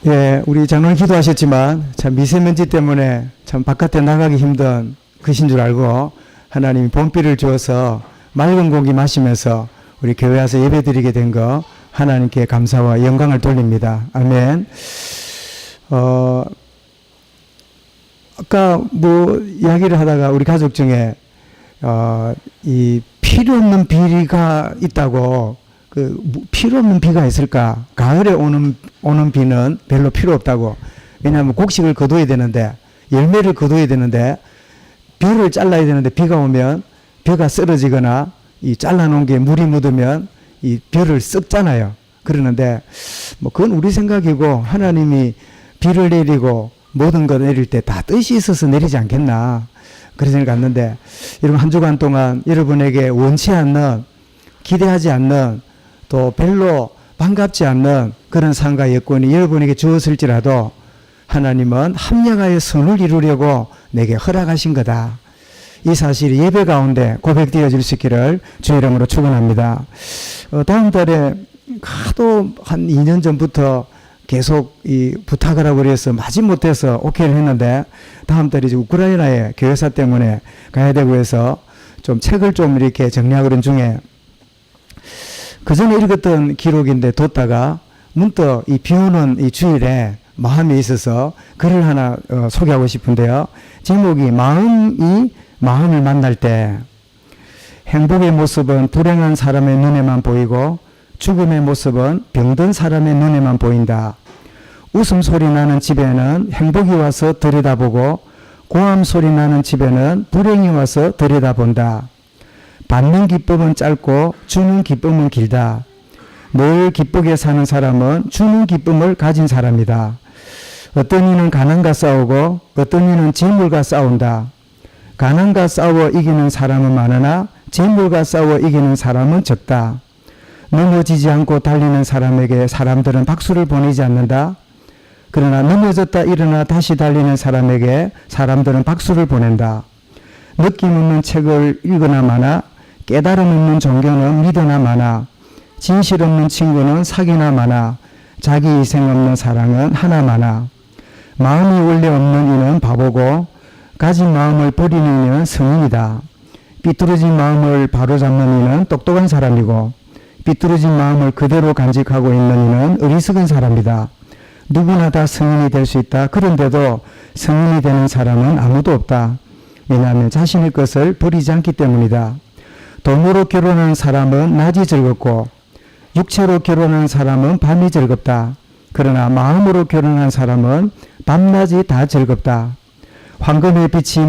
예, 우리 장로님 기도하셨지만 참 미세먼지 때문에 참 바깥에 나가기 힘든 것인 줄 알고 하나님이 봄비를 주어서 맑은 공기 마시면서 우리 교회 와서 예배 드리게 된 거 하나님께 감사와 영광을 돌립니다. 아멘. 아까 뭐 이야기를 하다가 우리 가족 중에 이 필요 없는 비가 있다고, 그 필요 없는 비가 있을까? 가을에 오는 비는 별로 필요 없다고. 왜냐하면 곡식을 거둬야 되는데, 열매를 거둬야 되는데, 벼를 잘라야 되는데 비가 오면 벼가 쓰러지거나 이 잘라놓은 게 물이 묻으면 이 벼를 썩잖아요. 그러는데 뭐 그건 우리 생각이고, 하나님이 비를 내리고 모든 걸 내릴 때 다 뜻이 있어서 내리지 않겠나, 그런 생각을 갖는데, 여러분 한 주간 동안 여러분에게 원치 않는, 기대하지 않는, 또 별로 반갑지 않는 그런 상과 여건이 여러분에게 주었을지라도 하나님은 합력하여 선을 이루려고 내게 허락하신 거다. 이 사실이 예배 가운데 고백되어질 수 있기를 주의 이름으로 축원합니다. 다음 달에 하도 한 2년 전부터 계속 이 부탁을 하고 그래서 마지못해서 오케이를 했는데, 다음 달에 이제 우크라이나에 교회사 때문에 가야 되고 해서 좀 책을 좀 이렇게 정리하고 중에, 그 전에 읽었던 기록인데 뒀다가 문득 이 비 오는 이 주일에 마음에 있어서 글을 하나 소개하고 싶은데요. 제목이 마음이 마음을 만날 때. 행복의 모습은 불행한 사람의 눈에만 보이고 죽음의 모습은 병든 사람의 눈에만 보인다. 웃음소리 나는 집에는 행복이 와서 들여다보고 고함소리 나는 집에는 불행이 와서 들여다본다. 받는 기쁨은 짧고 주는 기쁨은 길다. 늘 기쁘게 사는 사람은 주는 기쁨을 가진 사람이다. 어떤 이는 가난과 싸우고 어떤 이는 재물과 싸운다. 가난과 싸워 이기는 사람은 많으나 재물과 싸워 이기는 사람은 적다. 넘어지지 않고 달리는 사람에게 사람들은 박수를 보내지 않는다. 그러나 넘어졌다 일어나 다시 달리는 사람에게 사람들은 박수를 보낸다. 느낌 없는 책을 읽으나 마나 깨달음 없는 종교는 믿으나 마나 진실 없는 친구는 사귀나 마나 자기 희생 없는 사랑은 하나 마나 마음이 원래 없는 이는 바보고 가진 마음을 버리는 이는 성인이다. 삐뚤어진 마음을 바로잡는 이는 똑똑한 사람이고 삐뚤어진 마음을 그대로 간직하고 있는 이는 어리석은 사람이다. 누구나 다 성인이 될 수 있다. 그런데도 성인이 되는 사람은 아무도 없다. 왜냐하면 자신의 것을 버리지 않기 때문이다. 돈으로 결혼한 사람은 낮이 즐겁고 육체로 결혼한 사람은 밤이 즐겁다. 그러나 마음으로 결혼한 사람은 밤낮이 다 즐겁다. 황금의 빛이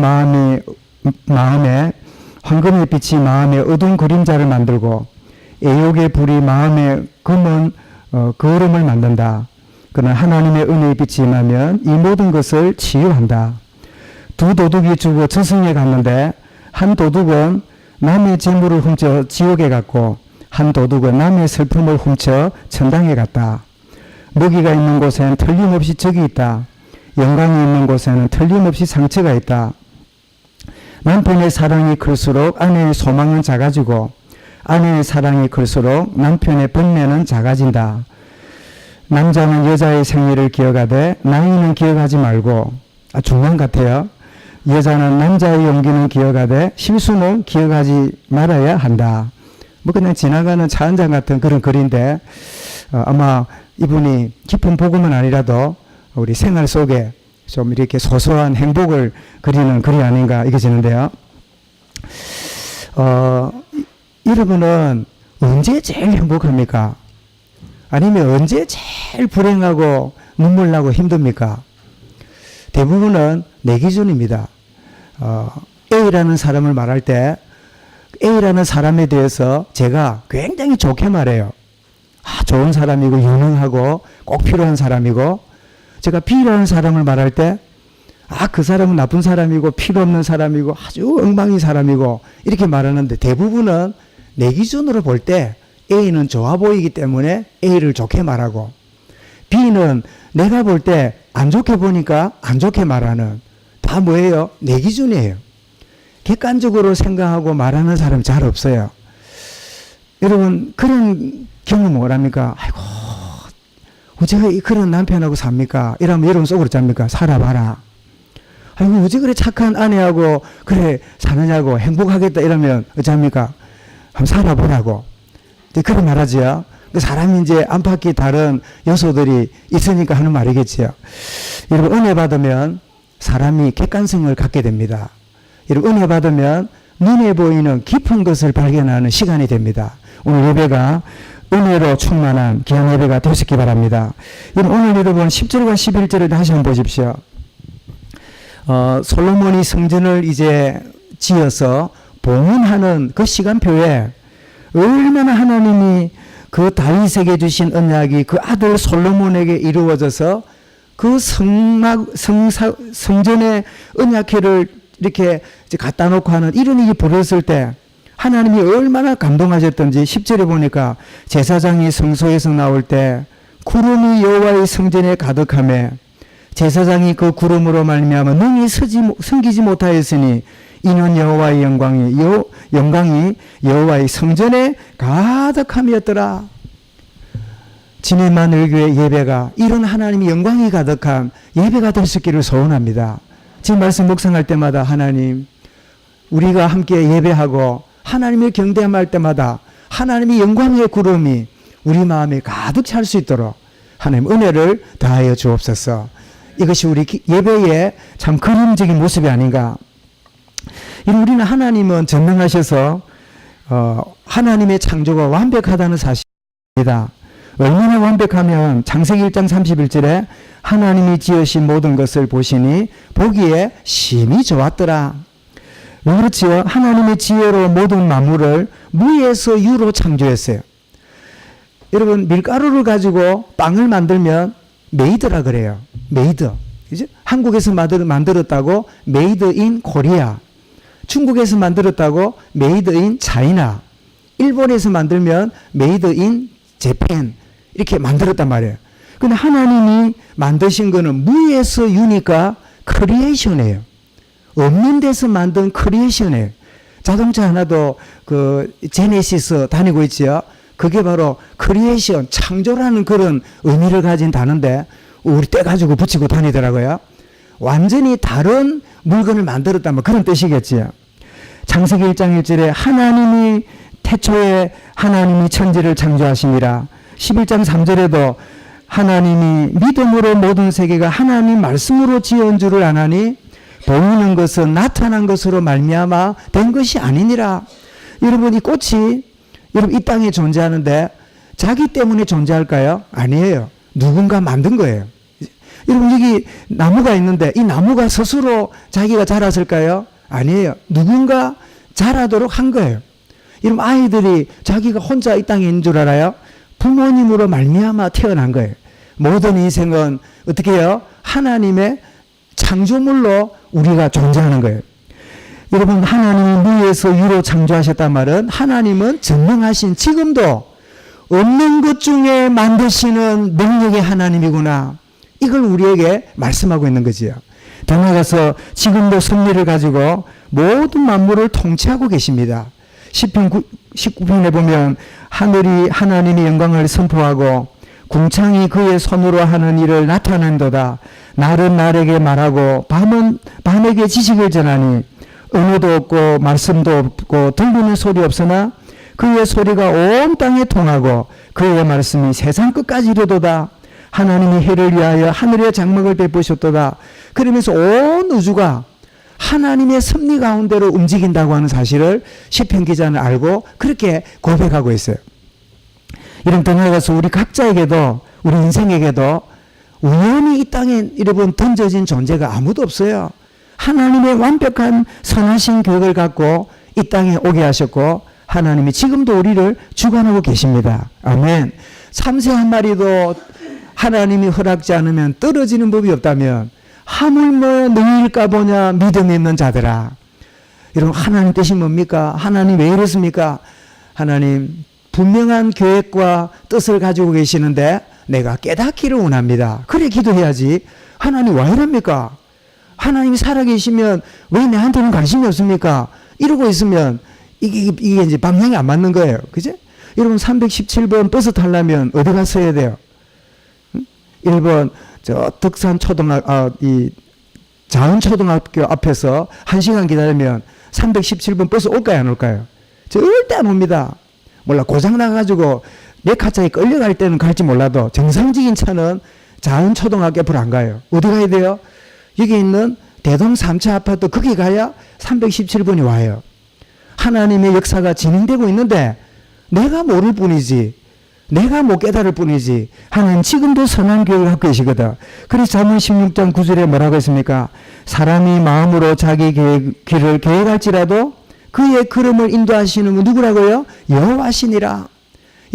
황금의 빛이 마음에 어두운 그림자를 만들고 애욕의 불이 마음에 검은 거울음을 만든다. 그러나 하나님의 은혜의 빛이 임하면 이 모든 것을 치유한다. 두 도둑이 죽어 저승에 갔는데 한 도둑은 남의 재물을 훔쳐 지옥에 갔고 한 도둑은 남의 슬픔을 훔쳐 천당에 갔다. 먹이가 있는 곳에는 틀림없이 적이 있다. 영광이 있는 곳에는 틀림없이 상처가 있다. 남편의 사랑이 클수록 아내의 소망은 작아지고 아내의 사랑이 클수록 남편의 번뇌는 작아진다. 남자는 여자의 생일을 기억하되 나이는 기억하지 말고, 중요한 것 같아요. 여자는 남자의 용기는 기억하되 실수는 기억하지 말아야 한다. 뭐 그냥 지나가는 차 한 잔 같은 그런 글인데, 아마 이분이 깊은 복음은 아니라도 우리 생활 속에 좀 이렇게 소소한 행복을 그리는 글이 아닌가 이겨지는데요. 여러분은 언제 제일 행복합니까? 아니면 언제 제일 불행하고 눈물 나고 힘듭니까? 대부분은 내 기준입니다. A라는 사람을 말할 때 A라는 사람에 대해서 제가 굉장히 좋게 말해요. 좋은 사람이고 유능하고 꼭 필요한 사람이고, 제가 B라는 사람을 말할 때 그 사람은 나쁜 사람이고 필요 없는 사람이고 아주 엉망인 사람이고 이렇게 말하는데, 대부분은 내 기준으로 볼 때 A는 좋아 보이기 때문에 A를 좋게 말하고, B는 내가 볼 때 안 좋게 보니까 안 좋게 말하는, 다 뭐예요? 내 기준이에요. 객관적으로 생각하고 말하는 사람 잘 없어요. 여러분 그런 경험 뭐랍니까? 아이고 어째 그런 남편하고 삽니까? 이러면 여러분 속으로 짭니까? 살아봐라. 아이고, 어째 그래 착한 아내하고 그래 사느냐고 행복하겠다 이러면 어쩝니까? 한번 살아보라고. 그런 말하지요. 사람이 이제 안팎이 다른 요소들이 있으니까 하는 말이겠지요. 여러분, 은혜 받으면 사람이 객관성을 갖게 됩니다. 여러분, 은혜 받으면 눈에 보이는 깊은 것을 발견하는 시간이 됩니다. 오늘 예배가 은혜로 충만한 귀한 예배가 되시기 바랍니다. 오늘 여러분 10절과 11절을 다시 한번 보십시오. 솔로몬이 성전을 이제 지어서 봉헌하는 그 시간표에 얼마나 하나님이 그 다윗에게 주신 언약이 그 아들 솔로몬에게 이루어져서 그 성전의 언약회를 이렇게 갖다 놓고 하는 이런 일이 벌어졌을 때 하나님이 얼마나 감동하셨던지 10절에 보니까 제사장이 성소에서 나올 때 구름이 여호와의 성전에 가득하며 제사장이 그 구름으로 말미암아 능히 숨기지 못하였으니 이는 여호와의 영광이 여호와의 성전에 가득함이었더라. 진해만을교회 예배가 이런 하나님의 영광이 가득한 예배가 될 수 있기를 소원합니다. 지금 말씀 묵상할 때마다 하나님, 우리가 함께 예배하고 하나님을 경배할 때마다 하나님의 영광의 구름이 우리 마음에 가득 찰 수 있도록 하나님 은혜를 다하여 주옵소서. 이것이 우리 예배의 참 그림적인 모습이 아닌가. 우리는 하나님은 전능하셔서 하나님의 창조가 완벽하다는 사실입니다. 얼마나 완벽하면 창세기 1장 31절에 하나님이 지으신 모든 것을 보시니 보기에 심히 좋았더라. 왜 그렇지요? 하나님의 지혜로 모든 만물을 무에서 유로 창조했어요. 여러분, 밀가루를 가지고 빵을 만들면 메이드라 그래요. 메이드. 그죠? 한국에서 만들었다고 메이드 인 코리아. 중국에서 만들었다고 메이드 인 차이나. 일본에서 만들면 메이드 인 재팬. 이렇게 만들었단 말이에요. 근데 하나님이 만드신 거는 무에서 유니까 크리에이션이에요. 없는 데서 만든 크리에이션이에요. 자동차 하나도 그 제네시스 다니고 있지요. 그게 바로 크리에이션, 창조라는 그런 의미를 가진 단어인데 우리 떼가지고 붙이고 다니더라고요. 완전히 다른 물건을 만들었다면 그런 뜻이겠지요. 창세기 1장 1절에 하나님이 태초에 하나님이 천지를 창조하시니라. 11장 3절에도 하나님이 믿음으로 모든 세계가 하나님 말씀으로 지은 줄을 아나니 보이는 것은 나타난 것으로 말미암아 된 것이 아니니라. 여러분, 이 꽃이 여러분 이 땅에 존재하는데 자기 때문에 존재할까요? 아니에요. 누군가 만든 거예요. 여러분, 여기 나무가 있는데 이 나무가 스스로 자기가 자랐을까요? 아니에요. 누군가 자라도록 한 거예요. 여러분, 아이들이 자기가 혼자 이 땅에 있는 줄 알아요? 부모님으로 말미암아 태어난 거예요. 모든 인생은 어떻게 해요? 하나님의 창조물로 우리가 존재하는 거예요. 여러분, 하나님이 무에서 유로 창조하셨단 말은 하나님은 전능하신 지금도 없는 것 중에 만드시는 능력의 하나님이구나. 이걸 우리에게 말씀하고 있는 거지요. 더 나아가서 지금도 섭리를 가지고 모든 만물을 통치하고 계십니다. 시편 19편에 보면 하늘이 하나님의 영광을 선포하고 궁창이 그의 손으로 하는 일을 나타낸도다. 날은 날에게 말하고 밤은 밤에게 지식을 전하니 언어도 없고 말씀도 없고 들리는 소리 없으나 그의 소리가 온 땅에 통하고 그의 말씀이 세상 끝까지 이르도다. 하나님이 해를 위하여 하늘의 장막을 베푸셨도다. 그러면서 온 우주가 하나님의 섭리 가운데로 움직인다고 하는 사실을 시편 기자는 알고 그렇게 고백하고 있어요. 이런 등에 가서 우리 각자에게도 우리 인생에게도 우연히 이 땅에 여러분 던져진 존재가 아무도 없어요. 하나님의 완벽한 선하신 계획을 갖고 이 땅에 오게 하셨고 하나님이 지금도 우리를 주관하고 계십니다. 아멘. 참새 한 마리도 하나님이 허락지 않으면 떨어지는 법이 없다면 하물며 너희일까 보냐 믿음이 없는 자들아. 여러분, 하나님 뜻이 뭡니까? 하나님 왜 이렇습니까? 하나님 분명한 계획과 뜻을 가지고 계시는데 내가 깨닫기를 원합니다. 그래 기도해야지. 하나님 왜 이럽니까? 하나님이 살아계시면 왜 내한테는 관심이 없습니까? 이러고 있으면 이게 이제 방향이 안 맞는 거예요. 그죠? 여러분 317번 버스 타려면 어디 가서 해야 돼요? 응? 1번 저 덕산 이 자은초등학교 앞에서 1시간 기다리면 317번 버스 올까요, 안 올까요? 절대 안 옵니다. 몰라, 고장 나가지고 몇 카차에 끌려갈 때는 갈지 몰라도 정상적인 차는 자은초등학교 앞으로 안 가요. 어디 가야 돼요? 여기 있는 대동 3차 아파트 거기 가야 317번이 와요. 하나님의 역사가 진행되고 있는데 내가 모를 뿐이지, 내가 못 깨달을 뿐이지, 하나님 지금도 선한 계획을 하고 계시거든. 그래서 잠언 16장 9절에 뭐라고 했습니까? 사람이 마음으로 자기 길을 계획할지라도 그의 걸음을 인도하시는 분 누구라고요? 여호와시니라.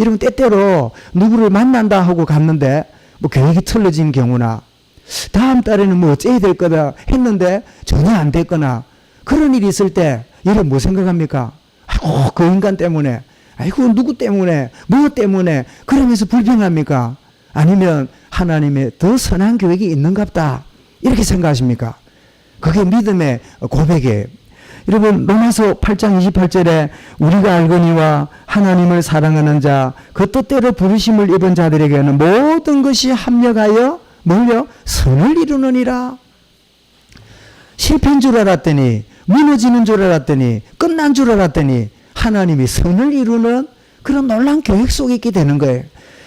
여러분, 때때로 누구를 만난다 하고 갔는데 뭐 계획이 틀어진 경우나 다음 달에는 뭐 어째야 될 거다 했는데 전혀 안 됐거나 그런 일이 있을 때 여러분 뭐 생각합니까? 아이고, 그 인간 때문에, 아이고, 누구 때문에, 뭐 때문에 그러면서 불평합니까? 아니면 하나님의 더 선한 계획이 있는갑다 이렇게 생각하십니까? 그게 믿음의 고백이에요. 여러분, 로마서 8장 28절에 우리가 알거니와 하나님을 사랑하는 자, 그 뜻대로 부르심을 입은 자들에게는 모든 것이 합력하여 뭘요? 선을 이루느니라. 실패인 줄 알았더니, 무너지는 줄 알았더니, 끝난 줄 알았더니 하나님이 선을 이루는 그런 놀라운 계획 속에 있게 되는 거예요.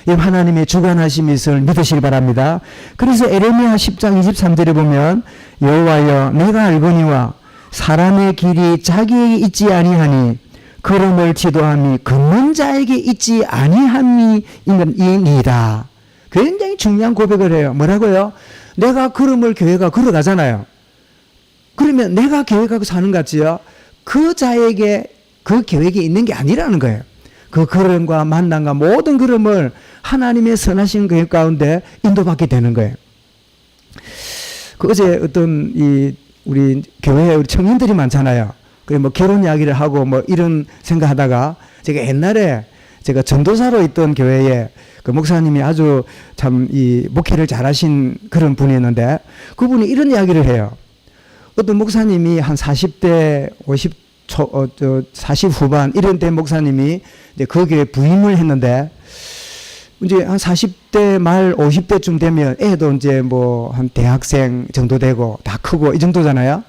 하나님의 주관하심이 있을 믿으시기 바랍니다. 그래서 에레미야 10장 23절에 보면 여호와여 내가 알거니와 사람의 길이 자기에게 있지 아니하니 걸음을 지도함이 걷는 자에게 있지 아니함이니이다. 굉장히 중요한 고백을 해요. 뭐라고요? 내가 걸음을 교회가 걸어가잖아요. 그러면 내가 계획하고 사는 것 같지요? 그 자에게 그 계획이 있는 게 아니라는 거예요. 그 걸음과 만남과 모든 걸음을 하나님의 선하신 계획 가운데 인도받게 되는 거예요. 그 어제 어떤 우리 교회에 우리 청년들이 많잖아요. 그래 뭐 결혼 이야기를 하고 뭐 이런 생각하다가 제가 옛날에 제가 전도사로 있던 교회에 그 목사님이 아주 참 이 목회를 잘하신 그런 분이었는데 그분이 이런 이야기를 해요. 어떤 목사님이 한 40대 40 후반 이런 때 목사님이 이제 그 교회에 부임을 했는데 이제 한 40대 말 50대쯤 되면 애도 이제 뭐 한 대학생 정도 되고 다 크고 이 정도잖아요.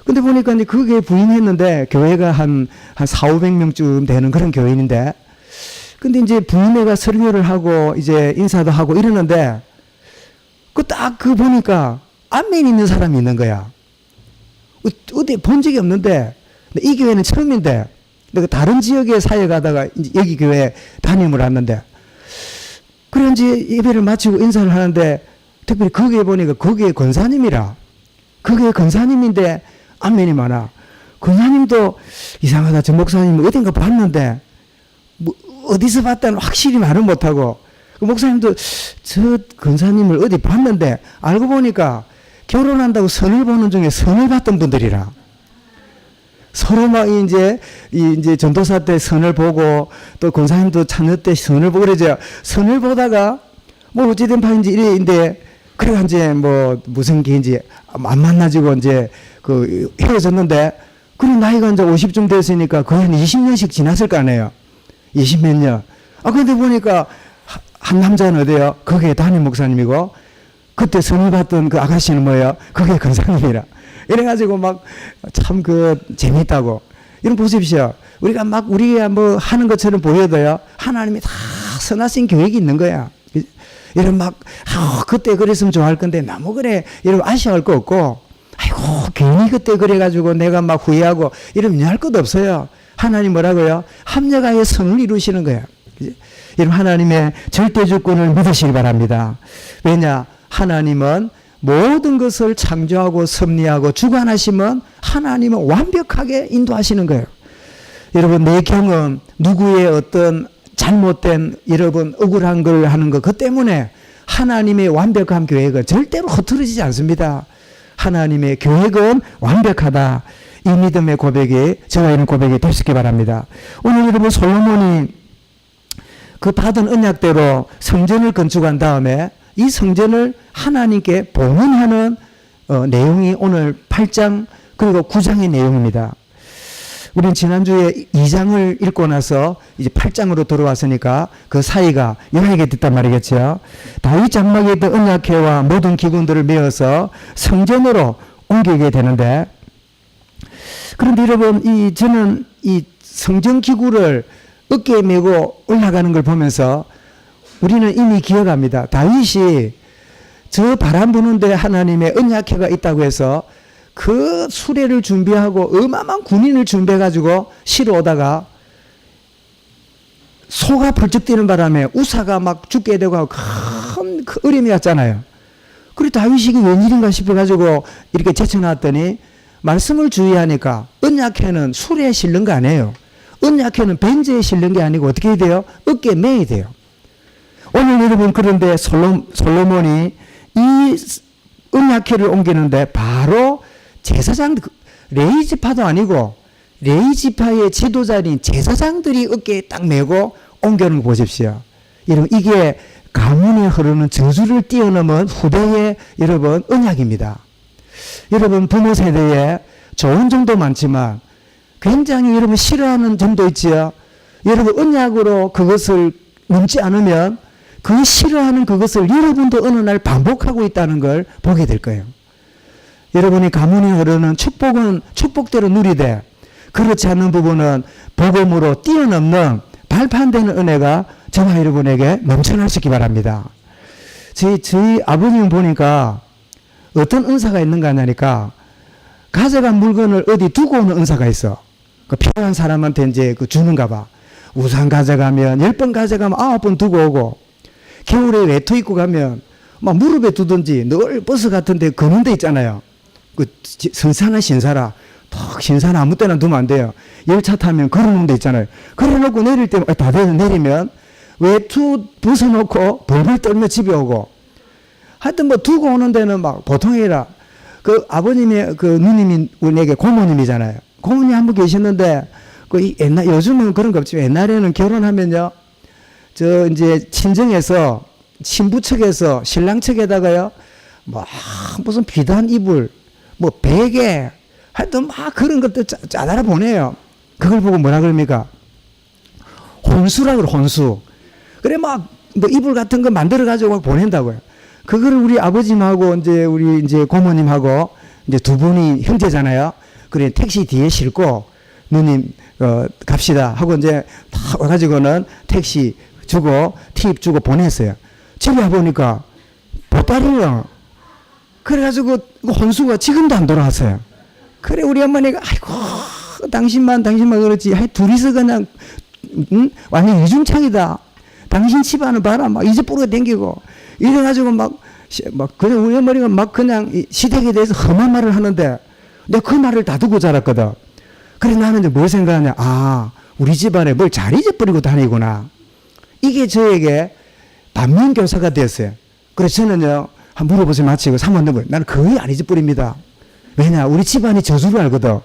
근데 보니까 이제 그 교회에 부임했는데 교회가 한 400~500명쯤 되는 그런 교회인데 근데 이제 부임회가 설교를 하고 이제 인사도 하고 이러는데 그 보니까 안면 있는 사람이 있는 거야. 어디 본 적이 없는데 이 교회는 처음인데 내가 다른 지역에 사회 가다가 이제 여기 교회에 담임을 왔는데 그래 이제 예배를 마치고 인사를 하는데 특별히 거기에 보니까 거기에 권사님이라 거기에 권사님인데 안면이 많아. 권사님도 이상하다. 저 목사님 어딘가 봤는데 뭐 어디서 봤다는 확실히 말을 못하고 그 목사님도 저 권사님을 어디 봤는데 알고 보니까 결혼한다고 선을 보는 중에 선을 봤던 분들이라. 서로 막 이제 전도사 때 선을 보고 또 권사님도 자녀 때 선을 보고 그러죠. 선을 보다가 뭐 어찌된 판인지 이래인데 그래가 이제 뭐 무슨 게인지 안 만나지고 이제 그 헤어졌는데 그런 나이가 이제 50쯤 됐으니까 거의 한 20년씩 지났을 거 아니에요. 20몇 년. 근데 보니까 한 남자는 어디요? 거기에 담임 목사님이고 그때 선을 받던 그 아가씨는 뭐예요? 그게 권사님이라. 이래가지고 막 참 재밌다고. 이런 보십시오. 우리가 뭐 하는 것처럼 보여도요. 하나님이 다 선하신 계획이 있는 거야. 이런 그때 그랬으면 좋아할 건데 너무 그래. 이런 아쉬워할 거 없고 아이고 괜히 그때 그래가지고 내가 막 후회하고 이러면 할 것도 없어요. 하나님 뭐라고요? 합력하여 선을 이루시는 거예요. 이런 하나님의 절대주권을 믿으시기 바랍니다. 왜냐? 하나님은 모든 것을 창조하고 섭리하고 주관하시면 하나님은 완벽하게 인도하시는 거예요. 여러분 내 경험 누구의 어떤 잘못된 여러분 억울한 걸 하는 것 그 때문에 하나님의 완벽한 계획은 절대로 흐트러지지 않습니다. 하나님의 계획은 완벽하다. 이 믿음의 고백이 저와 이런 고백이 될 수 있기 바랍니다. 오늘 여러분 솔로몬이 그 받은 언약대로 성전을 건축한 다음에 이 성전을 하나님께 봉헌하는 내용이 오늘 8장 그리고 9장의 내용입니다. 우린 지난주에 2장을 읽고 나서 이제 8장으로 들어왔으니까 그 사이가 연하게 됐단 말이겠죠. 다윗 장막에 있던 언약궤와 모든 기구들을 메어서 성전으로 옮기게 되는데, 그런데 여러분, 저는 이 성전 기구를 어깨에 메고 올라가는 걸 보면서 우리는 이미 기억합니다. 다윗이 저 바람 부는데 하나님의 언약궤가 있다고 해서 그 수레를 준비하고 어마어마한 군인을 준비해가지고 실어 오다가 소가 벌쩍 뛰는 바람에 우사가 막 죽게 되고 하고 큰 어려움이 왔잖아요. 그리고 다윗이 이게 웬일인가 싶어가지고 이렇게 제쳐놨더니 말씀을 주의하니까 언약궤는 수레에 실는 거 아니에요. 언약궤는 벤제에 실는 게 아니고 어떻게 해야 돼요? 어깨에 매야 돼요. 오늘 여러분, 그런데 솔로몬이 이 언약궤를 옮기는데 바로 제사장, 레위지파도 아니고 레위지파의 지도자인 제사장들이 어깨에 딱 메고 옮겨오는 거 보십시오. 여러분, 이게 가문에 흐르는 저주를 뛰어넘은 후대의 여러분 언약입니다. 여러분, 부모 세대에 좋은 점도 많지만 굉장히 여러분 싫어하는 점도 있지요. 여러분, 언약으로 그것을 넘지 않으면 그 싫어하는 그것을 여러분도 어느 날 반복하고 있다는 걸 보게 될 거예요. 여러분이 가문이 흐르는 축복은 축복대로 누리되 그렇지 않는 부분은 복음으로 뛰어넘는 발판되는 은혜가 저와 여러분에게 넘쳐나시기 바랍니다. 저희 아버님 보니까 어떤 은사가 있는가 하니까 가져간 물건을 어디 두고 오는 은사가 있어. 그 필요한 사람한테 이제 그 주는가 봐. 우산 가져가면 10번 가져가면 9번 두고 오고, 겨울에 외투 입고 가면 막 무릎에 두든지 늘 버스 같은 데 거는 데 있잖아요. 그 선사나 신사라 턱 신사는 아무 때나 두면 안 돼요. 열차 타면 걸어놓은 데 있잖아요. 걸어놓고 내릴 때 다 돼서 내리면 외투 벗어놓고 벌벌 떨며 집에 오고, 하여튼 뭐 두고 오는 데는 막 보통이라. 그 아버님의 그 누님이 우리에게 고모님이잖아요. 고모님 한 분 계셨는데 그 옛날, 요즘은 그런 거 없지만 옛날에는 결혼하면요, 저 이제 친정에서 신부 측에서 신랑 측에다가요 뭐 무슨 비단 이불 뭐 베개 하여튼 막 그런 것들 짜다라 보내요. 그걸 보고 뭐라 그럽니까? 혼수라 그래, 혼수. 그래 막 뭐 이불 같은 거 만들어 가지고 막 보낸다고요. 그거를 우리 아버님하고 이제 우리 이제 고모님하고 이제 두 분이 형제잖아요. 그래 택시 뒤에 싣고 누님 갑시다 하고 이제 다 와가지고는 택시 주고 팁 주고 보냈어요. 집에 와보니까 보따리요. 그래가지고 혼수가 지금도 안 돌아왔어요. 그래 우리 어머니가 아이고 당신만 그렇지. 둘이서 그냥 완전 이중창이다. 당신 집안을 봐라. 막 이제뿌리가 댕기고 이래가지고 막 그냥 우리 어머니가 막 그냥 시댁에 대해서 험한 말을 하는데 내가 그 말을 다 듣고 자랐거든. 그래 나는 이제 뭘 생각하냐. 아, 우리 집안에 뭘 잘 잊어버리고 다니구나. 이게 저에게 반면교사가 됐어요. 그래서 저는요, 한번 물어보세요. 마치고 사모님을. 나는 거의 안 잊어버립니다. 왜냐, 우리 집안이 저주를 알거든.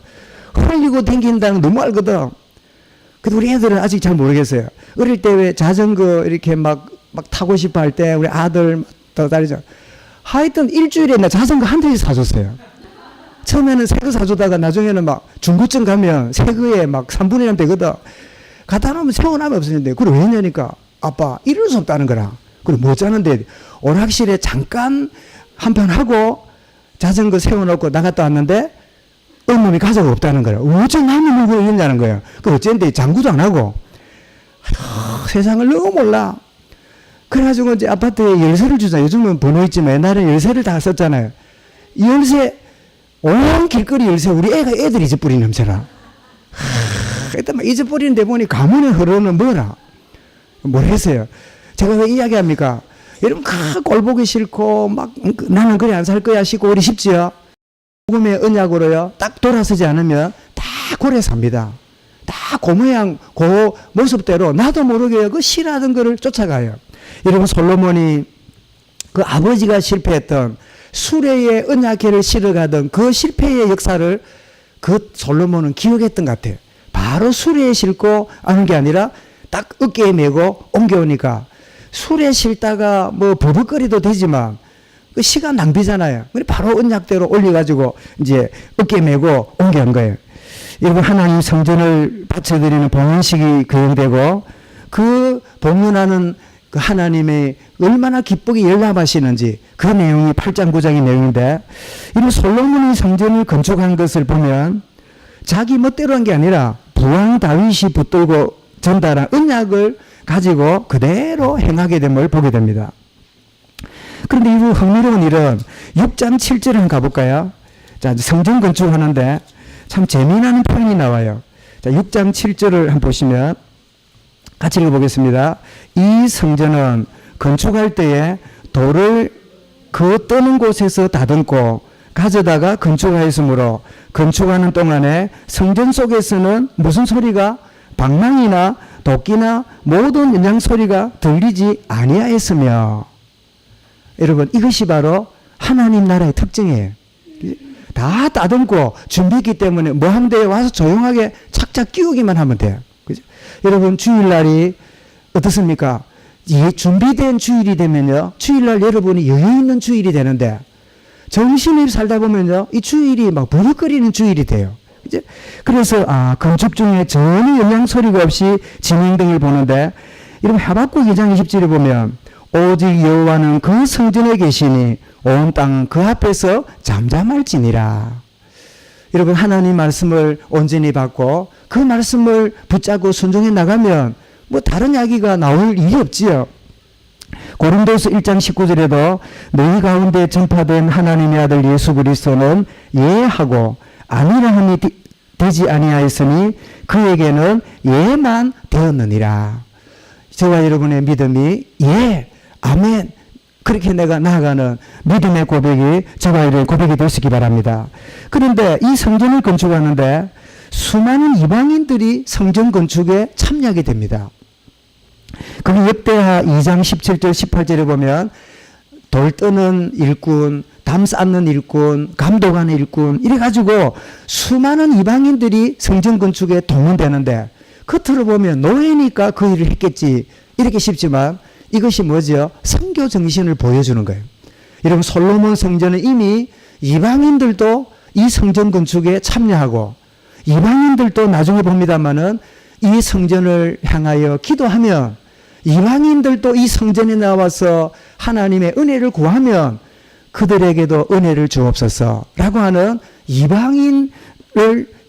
흘리고 댕긴다는 거 너무 알거든. 근데 우리 애들은 아직 잘 모르겠어요. 어릴 때 왜 자전거 이렇게 막 타고 싶어 할 때 우리 아들 딸이죠. 하여튼 일주일에 나 자전거 한 대씩 사줬어요. 처음에는 새 거 사주다가 나중에는 막 중고점 가면 새 거에 막 3분의 1 되거든. 갖다 놓으면 세워나면 없어진대. 그래 왜 했냐니까 아빠 이럴 수 없다는 거라. 그래 뭐 짜는데 오락실에 잠깐 한판 하고 자전거 세워놓고 나갔다 왔는데 온몸이 가져가 없다는 거야. 어째 남의 물건을 잃냐는 거야. 그 어쨌는데 장구도 안 하고. 아휴, 세상을 너무 몰라. 그래가지고 이제 아파트에 열쇠를 주자. 요즘은 번호 있지만 옛날에 열쇠를 다 썼잖아요. 열쇠, 온 길거리 열쇠 우리 애들이 잊어버린 냄새라. 일단 막 잊어버리는데 보니 가문의 흐름은 뭐라? 모르겠어요. 제가 왜 이야기합니까? 여러분, 꼴 보기 싫고, 막, 나는 그래 안 살 거야 싶고, 우리 쉽지요? 복음의 언약으로요, 딱 돌아서지 않으면 다 고래 삽니다. 다 그 모양, 그 모습대로 나도 모르게 그 싫어하던 거를 쫓아가요. 여러분, 솔로몬이 그 아버지가 실패했던 수레의 언약궤를 실어가던 그 실패의 역사를 그 솔로몬은 기억했던 것 같아요. 바로 수레에 싣고 하는 게 아니라 딱 어깨에 메고 옮겨오니까 수레에 싣다가 뭐 버벅거리도 되지만 그 시간 낭비잖아요. 바로 언약대로 올려가지고 이제 어깨에 메고 옮겨온 거예요. 여러분 하나님 성전을 바쳐드리는 봉헌식이 거행되고 그 봉헌하는 그 하나님의 얼마나 기쁘게 열람하시는지 그 내용이 8장 9장의 내용인데 이 솔로몬이 성전을 건축한 것을 보면 자기 멋대로 한 게 아니라 부왕 다윗이 붙들고 전달한 언약을 가지고 그대로 행하게 됨을 보게 됩니다. 그런데 이 흥미로운 일은 6장 7절을 한번 가볼까요? 자, 성전 건축하는데 참 재미나는 표현이 나와요. 자, 6장 7절을 한번 보시면 같이 읽어보겠습니다. 이 성전은 건축할 때에 돌을 그 뜨는 곳에서 다듬고 가져다가 건축하였으므로 건축하는 동안에 성전 속에서는 무슨 소리가 방망이나 도끼나 모든 연장 소리가 들리지 아니하였으며 여러분 이것이 바로 하나님 나라의 특징이에요. 다 다듬고 준비했기 때문에 뭐 하면 돼요? 와서 조용하게 착착 끼우기만 하면 돼요. 그죠? 여러분 주일날이 어떻습니까? 이 준비된 주일이 되면요. 주일날 여러분이 여유 있는 주일이 되는데 정신이 살다 보면요. 이 주일이 막 버럭거리는 주일이 돼요. 그죠? 그래서 건축 중에 전혀 영향 소리가 없이 진행등을 보는데 여러분 하박국 2장 20절에 보면 오직 여호와는 그 성전에 계시니 온 땅은 그 앞에서 잠잠할지니라. 여러분 하나님 말씀을 온전히 받고 그 말씀을 붙잡고 순종해 나가면 뭐 다른 이야기가 나올 일이 없지요. 고린도서 1장 19절에도 너희 가운데 전파된 하나님의 아들 예수 그리스도는 예하고 아니라 함이 되지 아니하였으니 그에게는 예만 되었느니라. 저와 여러분의 믿음이 예, 아멘 그렇게 내가 나아가는 믿음의 고백이 저와 여러분의 고백이 될 수 있기 바랍니다. 그런데 이 성전을 건축하는데 수많은 이방인들이 성전 건축에 참여하게 됩니다. 그리고 역대하 2장 17절 18절에 보면 돌 뜨는 일꾼, 담 쌓는 일꾼, 감독하는 일꾼 이래가지고 수많은 이방인들이 성전 건축에 동원되는데 겉으로 보면 노예니까 그 일을 했겠지 이렇게 싶지만 이것이 뭐죠? 선교 정신을 보여주는 거예요. 여러분 솔로몬 성전은 이미 이방인들도 이 성전 건축에 참여하고 이방인들도 나중에 봅니다만은 이 성전을 향하여 기도하면 이방인들도 이 성전에 나와서 하나님의 은혜를 구하면 그들에게도 은혜를 주옵소서 라고 하는 이방인을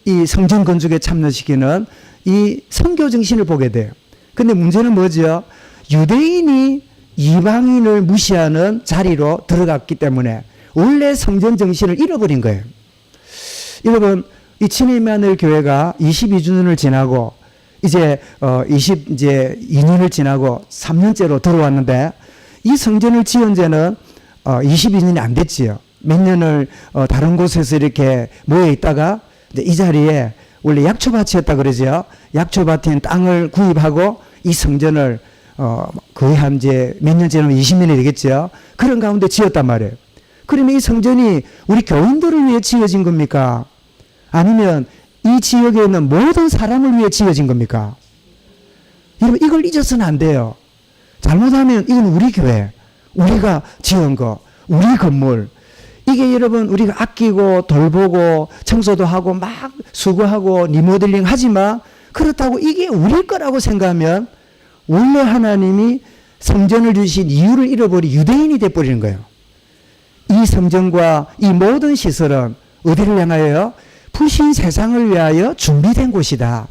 이 성전 건축에 참여시키는 이 선교 정신을 보게 돼요. 근데 문제는 뭐죠? 유대인이 이방인을 무시하는 자리로 들어갔기 때문에 원래 성전 정신을 잃어버린 거예요. 여러분 이 친임마누엘 교회가 22주년을 지나고 이제 22년을 지나고 3년째로 들어왔는데 이 성전을 지은 지는 22년이 안 됐지요. 몇 년을 다른 곳에서 이렇게 모여 있다가 이제 이 자리에 원래 약초밭이었다 그러죠. 약초밭인 땅을 구입하고 이 성전을 거의 한 이제 몇 년 지나면 20년이 되겠죠. 그런 가운데 지었단 말이에요. 그러면 이 성전이 우리 교인들을 위해 지어진 겁니까? 아니면 이 지역에 있는 모든 사람을 위해 지어진 겁니까? 여러분 이걸 잊어서는 안 돼요. 잘못하면 이건 우리 교회, 우리가 지은 거, 우리 건물 이게 여러분 우리가 아끼고 돌보고 청소도 하고 막 수고하고 리모델링 하지만 그렇다고 이게 우리 거라고 생각하면 원래 하나님이 성전을 주신 이유를 잃어버린 유대인이 돼버리는 거예요. 이 성전과 이 모든 시설은 어디를 향하여요? 부신 세상을 위하여 준비된 곳이다.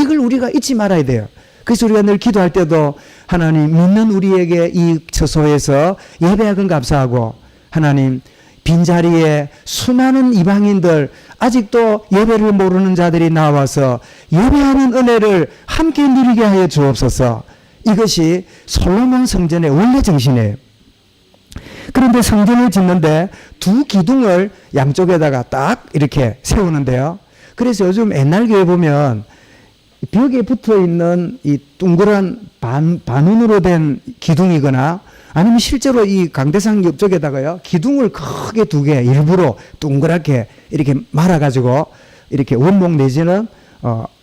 이걸 우리가 잊지 말아야 돼요. 그래서 우리가 늘 기도할 때도 하나님 믿는 우리에게 이 처소에서 예배하건 감사하고 하나님 빈자리에 수많은 이방인들 아직도 예배를 모르는 자들이 나와서 예배하는 은혜를 함께 누리게 하여 주옵소서. 이것이 솔로몬 성전의 원래 정신이에요. 그런데 성전을 짓는데 두 기둥을 양쪽에다가 딱 이렇게 세우는데요. 그래서 요즘 옛날 교회 보면 벽에 붙어 있는 이 둥그런 반운으로 된 기둥이거나 아니면 실제로 이 강대상 옆쪽에다가요 기둥을 크게 두 개 일부러 동그랗게 이렇게 말아가지고 이렇게 원목 내지는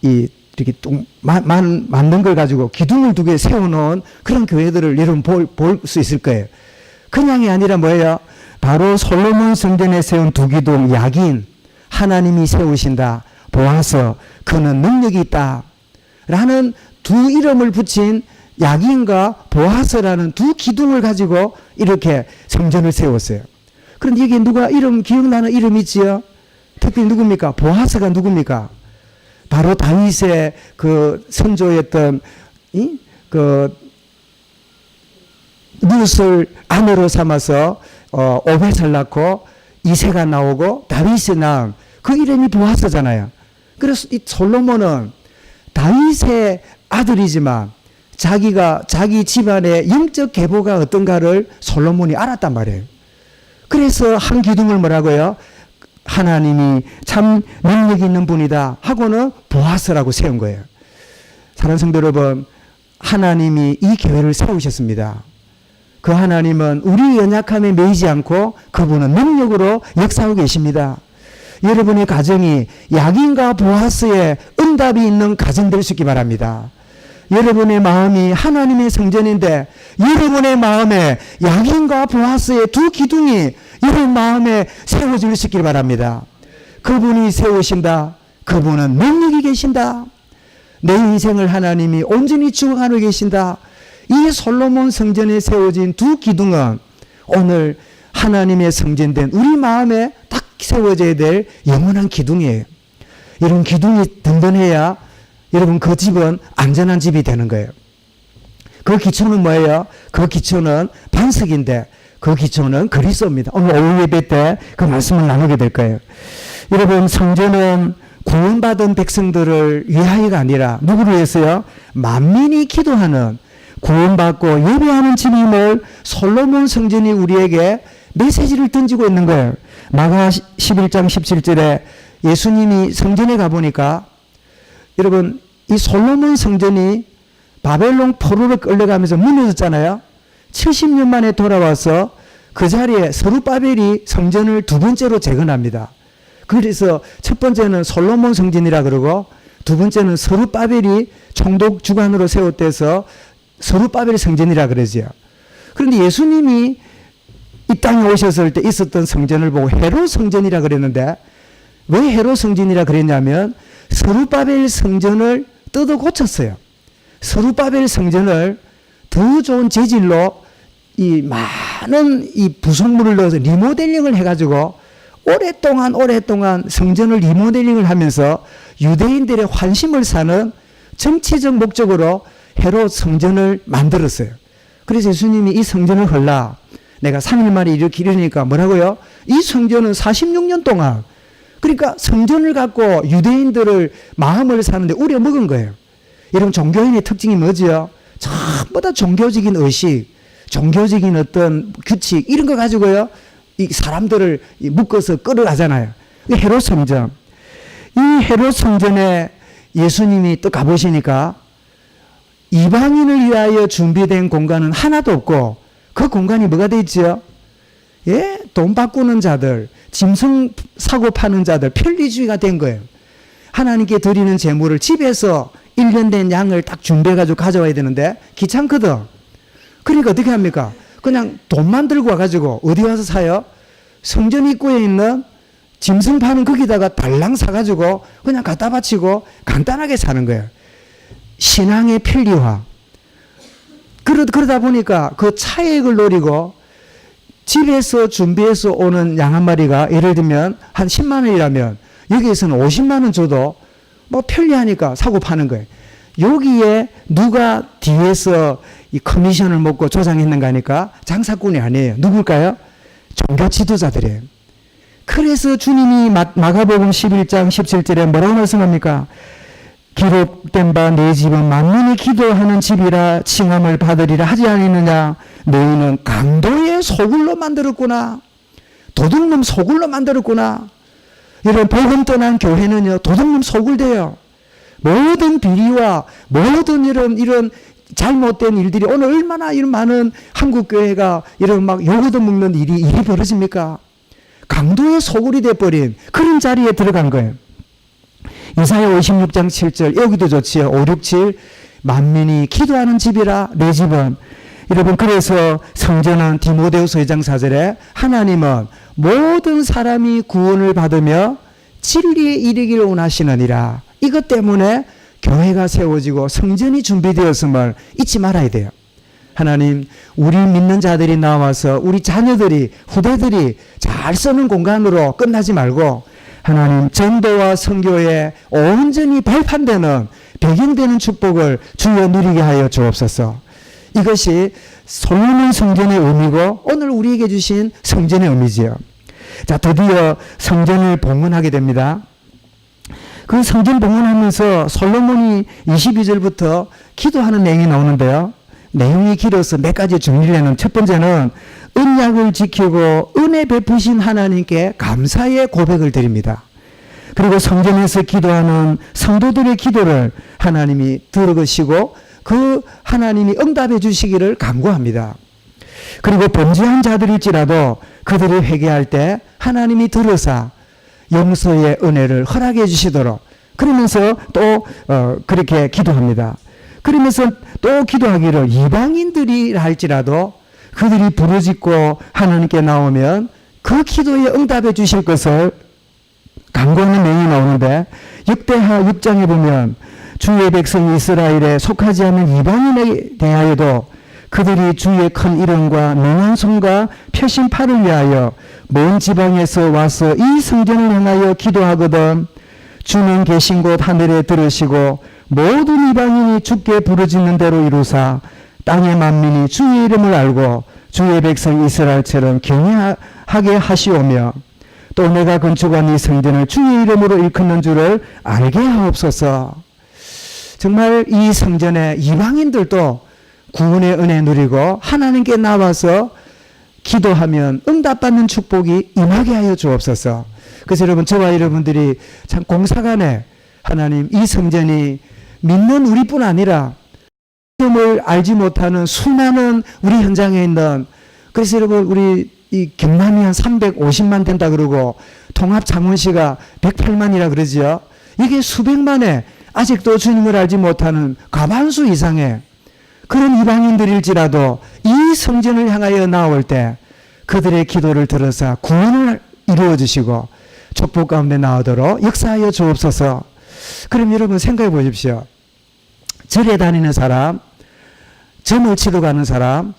이렇게 만든 걸 가지고 기둥을 두 개 세워놓은 그런 교회들을 여러분 볼 수 있을 거예요. 그냥이 아니라 뭐예요? 바로 솔로몬 성전에 세운 두 기둥 약인 하나님이 세우신다. 보아서 그는 능력이 있다 라는 두 이름을 붙인 야긴과 보아스라는 두 기둥을 가지고 이렇게 성전을 세웠어요. 그런데 여기 누가 이름 기억나는 이름 있지요? 특별히 누굽니까? 보아스가 누굽니까? 바로 다윗의 그 선조였던 그 룻을 아내로 삼아서 오벳을 낳고 이새가 나오고 다윗이 낳은 그 이름이 보아스잖아요. 그래서 이 솔로몬은 다윗의 아들이지만 자기 집안의 영적 계보가 어떤가를 솔로몬이 알았단 말이에요. 그래서 한 기둥을 뭐라고요? 하나님이 참 능력 있는 분이다 하고는 보아스라고 세운 거예요. 사랑하는 성도 여러분, 하나님이 이 교회를 세우셨습니다. 그 하나님은 우리 연약함에 매이지 않고 그분은 능력으로 역사하고 계십니다. 여러분의 가정이 야긴과 보아스의 응답이 있는 가정 될 수 있기 바랍니다. 여러분의 마음이 하나님의 성전인데 여러분의 마음에 야긴과 보아스의 두 기둥이 여러분 마음에 세워질 수 있길 바랍니다. 그분이 세우신다. 그분은 능력이 계신다. 내 인생을 하나님이 온전히 주관하고 계신다. 이 솔로몬 성전에 세워진 두 기둥은 오늘 하나님의 성전된 우리 마음에 딱 세워져야 될 영원한 기둥이에요. 이런 기둥이 든든해야 여러분 그 집은 안전한 집이 되는 거예요. 그 기초는 뭐예요? 그 기초는 반석인데 그 기초는 그리스도입니다. 오늘 오후 예배 때 그 말씀을 나누게 될 거예요. 여러분 성전은 구원받은 백성들을 위하여가 아니라 누구를 위해서요? 만민이 기도하는 구원받고 예배하는 집임을 솔로몬 성전이 우리에게 메시지를 던지고 있는 거예요. 마가 11장 17절에 예수님이 성전에 가보니까 여러분 이 솔로몬 성전이 바벨론 포로로 끌려가면서 무너졌잖아요. 70년 만에 돌아와서 그 자리에 스룹바벨이 성전을 두 번째로 재건합니다. 그래서 첫 번째는 솔로몬 성전이라 그러고 두 번째는 스룹바벨이 총독 주관으로 세웠대서 스룹바벨 성전이라 그러지요. 그런데 예수님이 이 땅에 오셨을 때 있었던 성전을 보고 헤롯 성전이라 그랬는데 왜 헤롯 성전이라 그랬냐면 스룹바벨 성전을 뜯어 고쳤어요. 스룹바벨 성전을 더 좋은 재질로 이 많은 이 부속물을 넣어서 리모델링을 해가지고 오랫동안 성전을 리모델링을 하면서 유대인들의 환심을 사는 정치적 목적으로 헤롯 성전을 만들었어요. 그래서 예수님이 이 성전을 헐라 내가 3일 만에 이렇게 이러니까 뭐라고요? 이 성전은 46년 동안 그러니까 성전을 갖고 유대인들을 마음을 사는데 우려먹은 거예요. 이런 종교인의 특징이 뭐지요? 전부 다 종교적인 의식, 종교적인 어떤 규칙 이런 거 가지고요. 이 사람들을 묶어서 끌어가잖아요. 헤롯 성전. 이 헤롯 성전에 예수님이 또 가보시니까 이방인을 위하여 준비된 공간은 하나도 없고 그 공간이 뭐가 돼 있죠? 예? 돈 바꾸는 자들, 짐승 사고 파는 자들, 편리주의가 된 거예요. 하나님께 드리는 제물을 집에서 1년 된 양을 딱 준비해가지고 가져와야 되는데 귀찮거든. 그러니까 어떻게 합니까? 그냥 돈만 들고 와가지고 어디 와서 사요? 성전 입구에 있는 짐승 파는 거기다가 달랑 사가지고 그냥 갖다 바치고 간단하게 사는 거예요. 신앙의 편리화. 그러다 보니까 그 차액을 노리고 집에서 준비해서 오는 양 한 마리가 예를 들면 한 10만 원이라면 여기에서는 50만 원 줘도 뭐 편리하니까 사고 파는 거예요. 여기에 누가 뒤에서 이 커미션을 먹고 조장했는가 하니까 장사꾼이 아니에요. 누굴까요? 종교 지도자들이에요. 그래서 주님이 마가복음 11장 17절에 뭐라고 말씀합니까? 기록된 바 내 집은 만민이 기도하는 집이라 칭함을 받으리라 하지 않았느냐. 너희는 강도의 소굴로 만들었구나. 도둑놈 소굴로 만들었구나. 이런 복음 떠난 교회는요 도둑놈 소굴돼요. 모든 비리와 모든 이런 잘못된 일들이 오늘 얼마나 이런 많은 한국 교회가 이런 막 요거도 먹는 일이 벌어집니까? 강도의 소굴이 돼버린 그런 자리에 들어간 거예요. 이사야 56장 7절 여기도 좋지요. 5, 6, 7 만민이 기도하는 집이라 내 집은. 여러분 그래서 성전은 디모데후서 2장 4절에 하나님은 모든 사람이 구원을 받으며 진리에 이르기를 원하시느니라. 이것 때문에 교회가 세워지고 성전이 준비되었음을 잊지 말아야 돼요. 하나님, 우리 믿는 자들이 나와서 우리 자녀들이, 후대들이 잘 쓰는 공간으로 끝나지 말고 하나님, 전도와 선교에 온전히 발판되는 배경되는 축복을 주여 누리게 하여 주옵소서. 이것이 솔로몬 성전의 의미고 오늘 우리에게 주신 성전의 의미지요. 자, 드디어 성전을 봉헌하게 됩니다. 그 성전 봉헌하면서 솔로몬이 22절부터 기도하는 내용이 나오는데요. 내용이 길어서 몇 가지 정리를 해놓은 첫 번째는 언약을 지키고 은혜 베푸신 하나님께 감사의 고백을 드립니다. 그리고 성전에서 기도하는 성도들의 기도를 하나님이 들으시고 그 하나님이 응답해 주시기를 간구합니다. 그리고 범죄한 자들일지라도 그들이 회개할 때 하나님이 들으사 용서의 은혜를 허락해 주시도록 그러면서 또 그렇게 기도합니다. 그러면서 또 기도하기를 이방인들이 할지라도 그들이 부르짖고 하나님께 나오면 그 기도에 응답해 주실 것을 간구하는 내용이 나오는데 역대하 6장에 보면 주의 백성 이스라엘에 속하지 않는 이방인에 대하여도 그들이 주의 큰 이름과 능한 손과 펴신 팔을 위하여 먼 지방에서 와서 이 성전을 향하여 기도하거든 주는 계신 곳 하늘에 들으시고 모든 이방인이 주께 부르짖는 대로 이루사 땅의 만민이 주의 이름을 알고 주의 백성 이스라엘처럼 경외하게 하시오며 또 내가 건축한 이 성전을 주의 이름으로 일컫는 줄을 알게 하옵소서. 정말 이 성전에 이방인들도 구원의 은혜 누리고 하나님께 나와서 기도하면 응답받는 축복이 임하게 하여 주옵소서. 그래서 여러분, 저와 여러분들이 참 공사간에 하나님 이 성전이 믿는 우리뿐 아니라 하나님을 알지 못하는 수많은 우리 현장에 있는, 그래서 여러분 우리 이 경남이 한 350만 된다 그러고 통합 창원시가 108만이라 그러지요. 이게 수백만에 아직도 주님을 알지 못하는 과반수 이상의 그런 이방인들일지라도 이 성전을 향하여 나올 때 그들의 기도를 들어서 구원을 이루어 주시고 축복 가운데 나오도록 역사하여 주옵소서. 그럼 여러분 생각해 보십시오. 절에 다니는 사람, 점을 치러 가는 사람,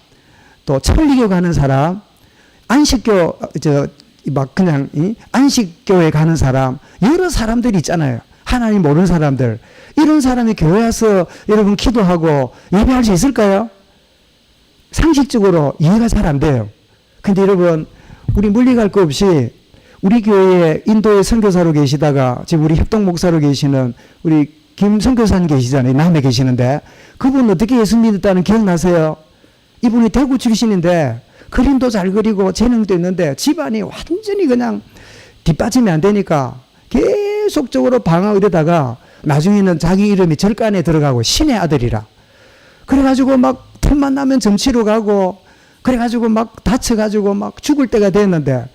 또 천리교 가는 사람, 안식교 그냥 안식교에 가는 사람, 여러 사람들이 있잖아요. 하나님 모르는 사람들. 이런 사람이 교회 와서 여러분 기도하고 예배할 수 있을까요? 상식적으로 이해가 잘 안 돼요. 근데 여러분, 우리 물리갈 거 없이 우리 교회에 인도에 선교사로 계시다가 지금 우리 협동 목사로 계시는 우리 김 선교사님 계시잖아요. 남해 계시는데 그분 어떻게 예수 믿었다는 기억나세요? 이분이 대구 출신인데 그림도 잘 그리고 재능도 있는데 집안이 완전히 그냥 뒷받침이 안 되니까 계속적으로 방황하다가 나중에는 자기 이름이 절간에 들어가고 신의 아들이라 그래가지고 막 틈만 나면 점치러 가고 그래가지고 막 다쳐가지고 막 죽을 때가 됐는데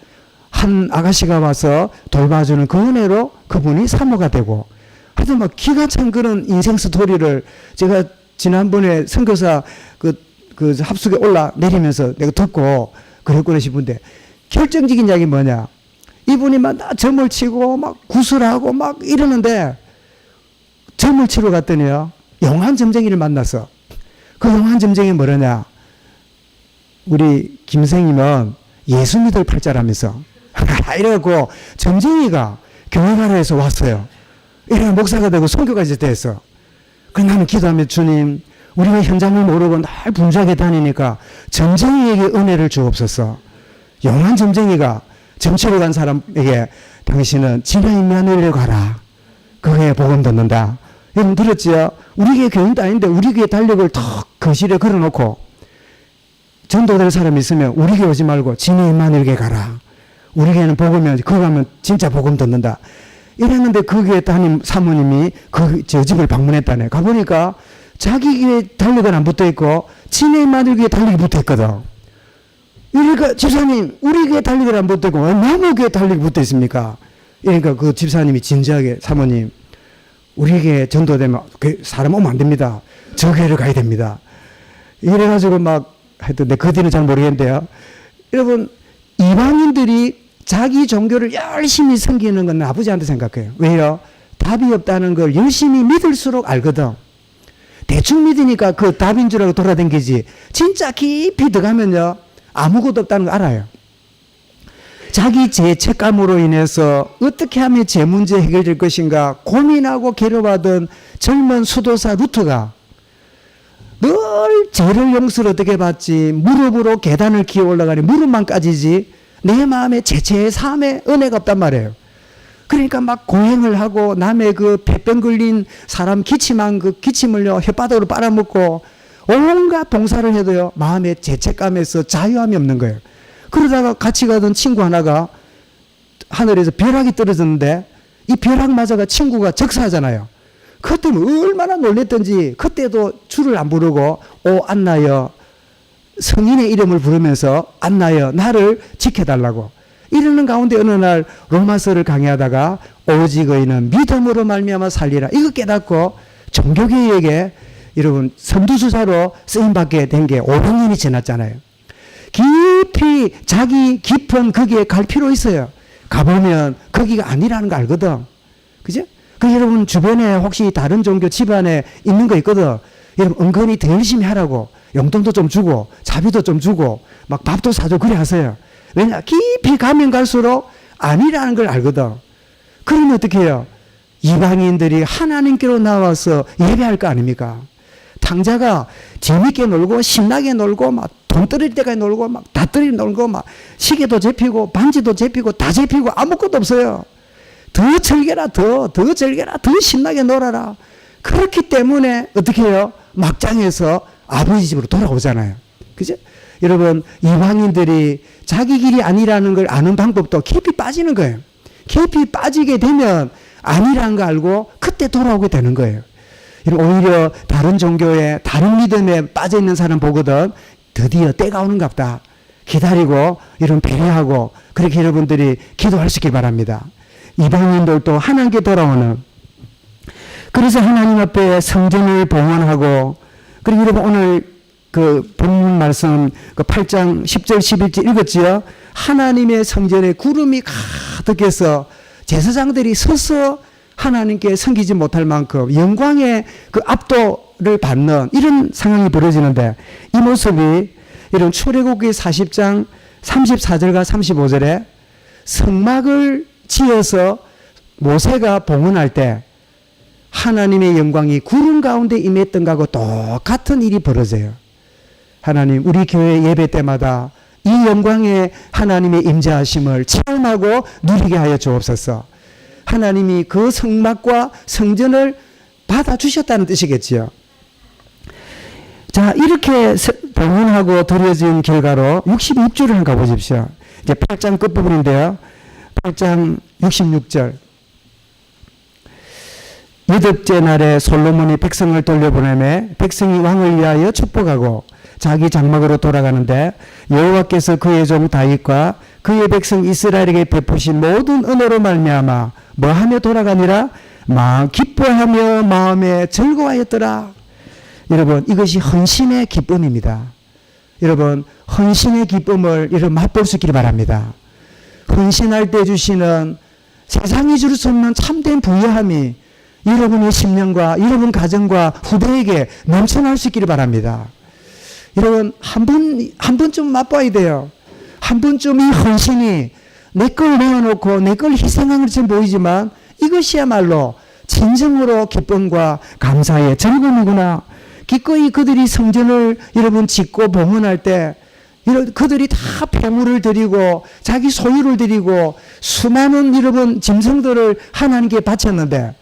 한 아가씨가 와서 돌봐주는 그 은혜로 그분이 사모가 되고 하여튼 막 기가 찬 그런 인생 스토리를 제가 지난번에 선교사 그 합숙에 올라내리면서 내가 듣고 그랬구나 싶은데 결정적인 이야기 뭐냐. 이분이 막 점을 치고 막 구슬하고 막 이러는데 점을 치러 갔더니요. 용한 점쟁이를 만났어. 그 용한 점쟁이 뭐라냐. 우리 김생님은 예수 믿을 팔자라면서. 이래갖고 점쟁이가 교회 가라 해서 왔어요. 이래 목사가 되고 선교까지 됐어. 그래서 나는 기도하면 주님, 우리가 현장을 모르고 날 분주하게 다니니까 점쟁이에게 은혜를 주옵소서. 용한 점쟁이가 점치러 간 사람에게 당신은 진의 임마누엘에 가라. 그게 복음 듣는다. 여러분 들었지요? 우리 교회 교인도 아닌데 우리 교회 달력을 턱 거실에 걸어놓고 전도될 사람이 있으면 우리 교회 오지 말고 진의 임마누엘에 가라. 우리 교회는 복음이 그거 가면 진짜 복음 듣는다. 이랬는데 그 교회 담임 사모님이 저 집을 방문했다네. 가보니까 자기 교회 달력은 안 붙어있고 진의 임마누엘 교회 달력이 붙어있거든. 그러니까 집사님 우리 교회 달력이 안 붙어있고 왜 너무 교회 달력이 붙어있습니까? 그러니까 그 집사님이 진지하게 사모님 우리 교회 전도되면 사람 오면 안 됩니다. 저 교회를 가야 됩니다. 이래가지고 막 하여튼 그 뒤는 잘 모르겠는데요. 여러분 이방인들이 자기 종교를 열심히 섬기는 건 나쁘지 않다고 생각해요. 왜요? 답이 없다는 걸 열심히 믿을수록 알거든. 대충 믿으니까 그 답인 줄 알고 돌아다니지. 진짜 깊이 들어가면요, 아무것도 없다는 걸 알아요. 자기 죄책감으로 인해서 어떻게 하면 제 문제 해결될 것인가 고민하고 괴로워하던 젊은 수도사 루트가 늘 죄를 용서를 어떻게 받지, 무릎으로 계단을 기어 올라가니 무릎만 까지지 내 마음에 제체의 삶에 은혜가 없단 말이에요. 그러니까 막 고행을 하고 남의 그 폐병 걸린 사람 기침한 그 기침을요 혓바닥으로 빨아먹고 온갖 봉사를 해도요 마음에 죄책감에서 자유함이 없는 거예요. 그러다가 같이 가던 친구 하나가 하늘에서 벼락이 떨어졌는데 이 벼락 맞아가 친구가 적사하잖아요. 그때 얼마나 놀랬던지 그때도 줄을 안 부르고 오 안나여 성인의 이름을 부르면서 안나여 나를 지켜달라고 이러는 가운데 어느 날 로마서를 강의하다가 오직 의인은 믿음으로 말미암아 살리라 이거 깨닫고 종교개혁에 여러분 선두주자로 쓰임받게 된 게 500년이 지났잖아요. 깊이 자기 깊은 거기에 갈 필요 있어요. 가보면 거기가 아니라는 거 알거든. 그죠? 그 여러분 주변에 혹시 다른 종교 집안에 있는 거 있거든. 여러분 은근히 더 열심히 하라고 용돈도 좀 주고 자비도 좀 주고 막 밥도 사주고 그래 하세요. 왜냐? 깊이 가면 갈수록 아니라는 걸 알거든. 그러면 어떻게 해요? 이방인들이 하나님께로 나와서 예배할 거 아닙니까? 탕자가 재밌게 놀고 신나게 놀고 막 돈 떨어질 때까지 놀고 막 다 떨어지 놀고 막 시계도 잡히고 반지도 잡히고 다 잡히고 아무것도 없어요. 더 즐겨라 더 즐겨라 더 신나게 놀아라. 그렇기 때문에 어떻게 해요? 막장에서 아버지 집으로 돌아오잖아요. 그죠? 여러분 이방인들이 자기 길이 아니라는 걸 아는 방법도 깊이 빠지는 거예요. 깊이 빠지게 되면 아니라는 거 알고 그때 돌아오게 되는 거예요. 오히려 다른 종교에 다른 믿음에 빠져있는 사람 보거든 드디어 때가 오는갑다 기다리고 이런 배려하고 그렇게 여러분들이 기도할 수 있길 바랍니다. 이방인들도 하나님께 돌아오는 그래서 하나님 앞에 성전을 봉헌하고 그리고 여러분 오늘 그 본문 말씀 그 8장 10절 11절 읽었지요. 하나님의 성전에 구름이 가득해서 제사장들이 서서 하나님께 섬기지 못할 만큼 영광의 그 압도를 받는 이런 상황이 벌어지는데 이 모습이 이런 출애굽기 40장 34절과 35절에 성막을 지어서 모세가 봉헌할 때 하나님의 영광이 구름 가운데 임했던 것하고 똑같은 일이 벌어져요. 하나님 우리 교회 예배 때마다 이 영광의 하나님의 임재하심을 체험하고 누리게 하여 주옵소서. 하나님이 그 성막과 성전을 받아주셨다는 뜻이겠지요. 자, 이렇게 봉헌하고 드려진 결과로 66절을 한번 가보십시오. 이제 8장 끝부분인데요. 8장 66절. 여덟째 날에 솔로몬이 백성을 돌려보내매 백성이 왕을 위하여 축복하고 자기 장막으로 돌아가는데 여호와께서 그의 종 다윗과 그의 백성 이스라엘에게 베푸신 모든 은혜로 말미암아 뭐하며 돌아가니라 기뻐하며 마음에 즐거워하였더라. 여러분 이것이 헌신의 기쁨입니다. 여러분 헌신의 기쁨을 여러분 맛볼 수 있기를 바랍니다. 헌신할 때 주시는 세상이 줄 수 없는 참된 부유함이 여러분의 심령과 여러분 가정과 후대에게 넘쳐날 수 있기를 바랍니다. 여러분 한 번쯤 맛봐야 돼요. 한 번쯤 이 헌신이 내 걸 내어놓고 내 걸 희생한 것처럼 보이지만 이것이야말로 진정으로 기쁨과 감사의 즐거움이구나. 기꺼이 그들이 성전을 여러분 짓고 봉헌할 때 그들이 다 폐물을 드리고 자기 소유를 드리고 수많은 여러분 짐승들을 하나님께 바쳤는데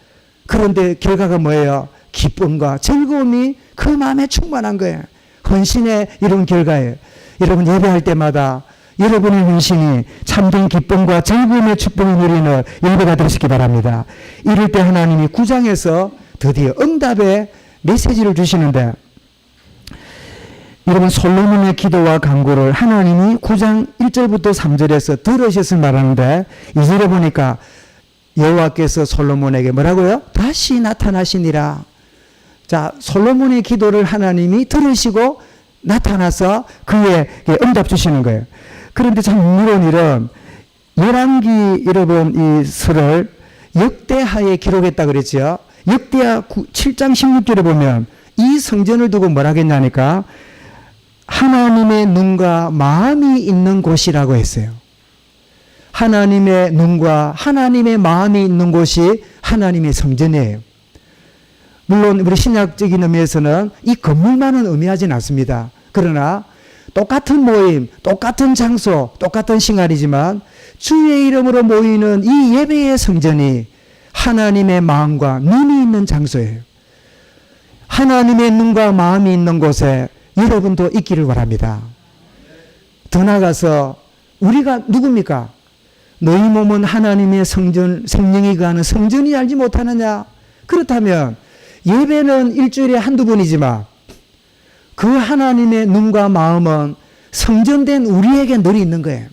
그런데 결과가 뭐예요? 기쁨과 즐거움이 그 마음에 충만한 거예요. 헌신의 이런 결과예요. 여러분 예배할 때마다 여러분의 헌신이 참된 기쁨과 즐거움의 축복을 누리는 예배가 되시기 바랍니다. 이럴 때 하나님이 9장에서 드디어 응답의 메시지를 주시는데 여러분 솔로몬의 기도와 간구를 하나님이 9장 1절부터 3절에서 들으셨을 말하는데 2절에 보니까 여호와께서 솔로몬에게 뭐라고요? 다시 나타나시니라. 자, 솔로몬의 기도를 하나님이 들으시고 나타나서 그의 응답 주시는 거예요. 그런데 참 흥미로운 일은 열왕기 여러분 이 설을 역대하에 기록했다 그랬죠. 역대하 7장 16절에 보면 이 성전을 두고 뭐라 했냐니까 하나님의 눈과 마음이 있는 곳이라고 했어요. 하나님의 눈과 하나님의 마음이 있는 곳이 하나님의 성전이에요. 물론 우리 신약적인 의미에서는 이 건물만은 의미하진 않습니다. 그러나 똑같은 모임, 똑같은 장소, 똑같은 시간이지만 주의 이름으로 모이는 이 예배의 성전이 하나님의 마음과 눈이 있는 장소예요. 하나님의 눈과 마음이 있는 곳에 여러분도 있기를 바랍니다. 더 나아가서 우리가 누굽니까? 너희 몸은 하나님의 성전, 성령이 거하는 성전이 알지 못하느냐? 그렇다면 예배는 일주일에 한두 번이지만 그 하나님의 눈과 마음은 성전된 우리에게 늘 있는 거예요.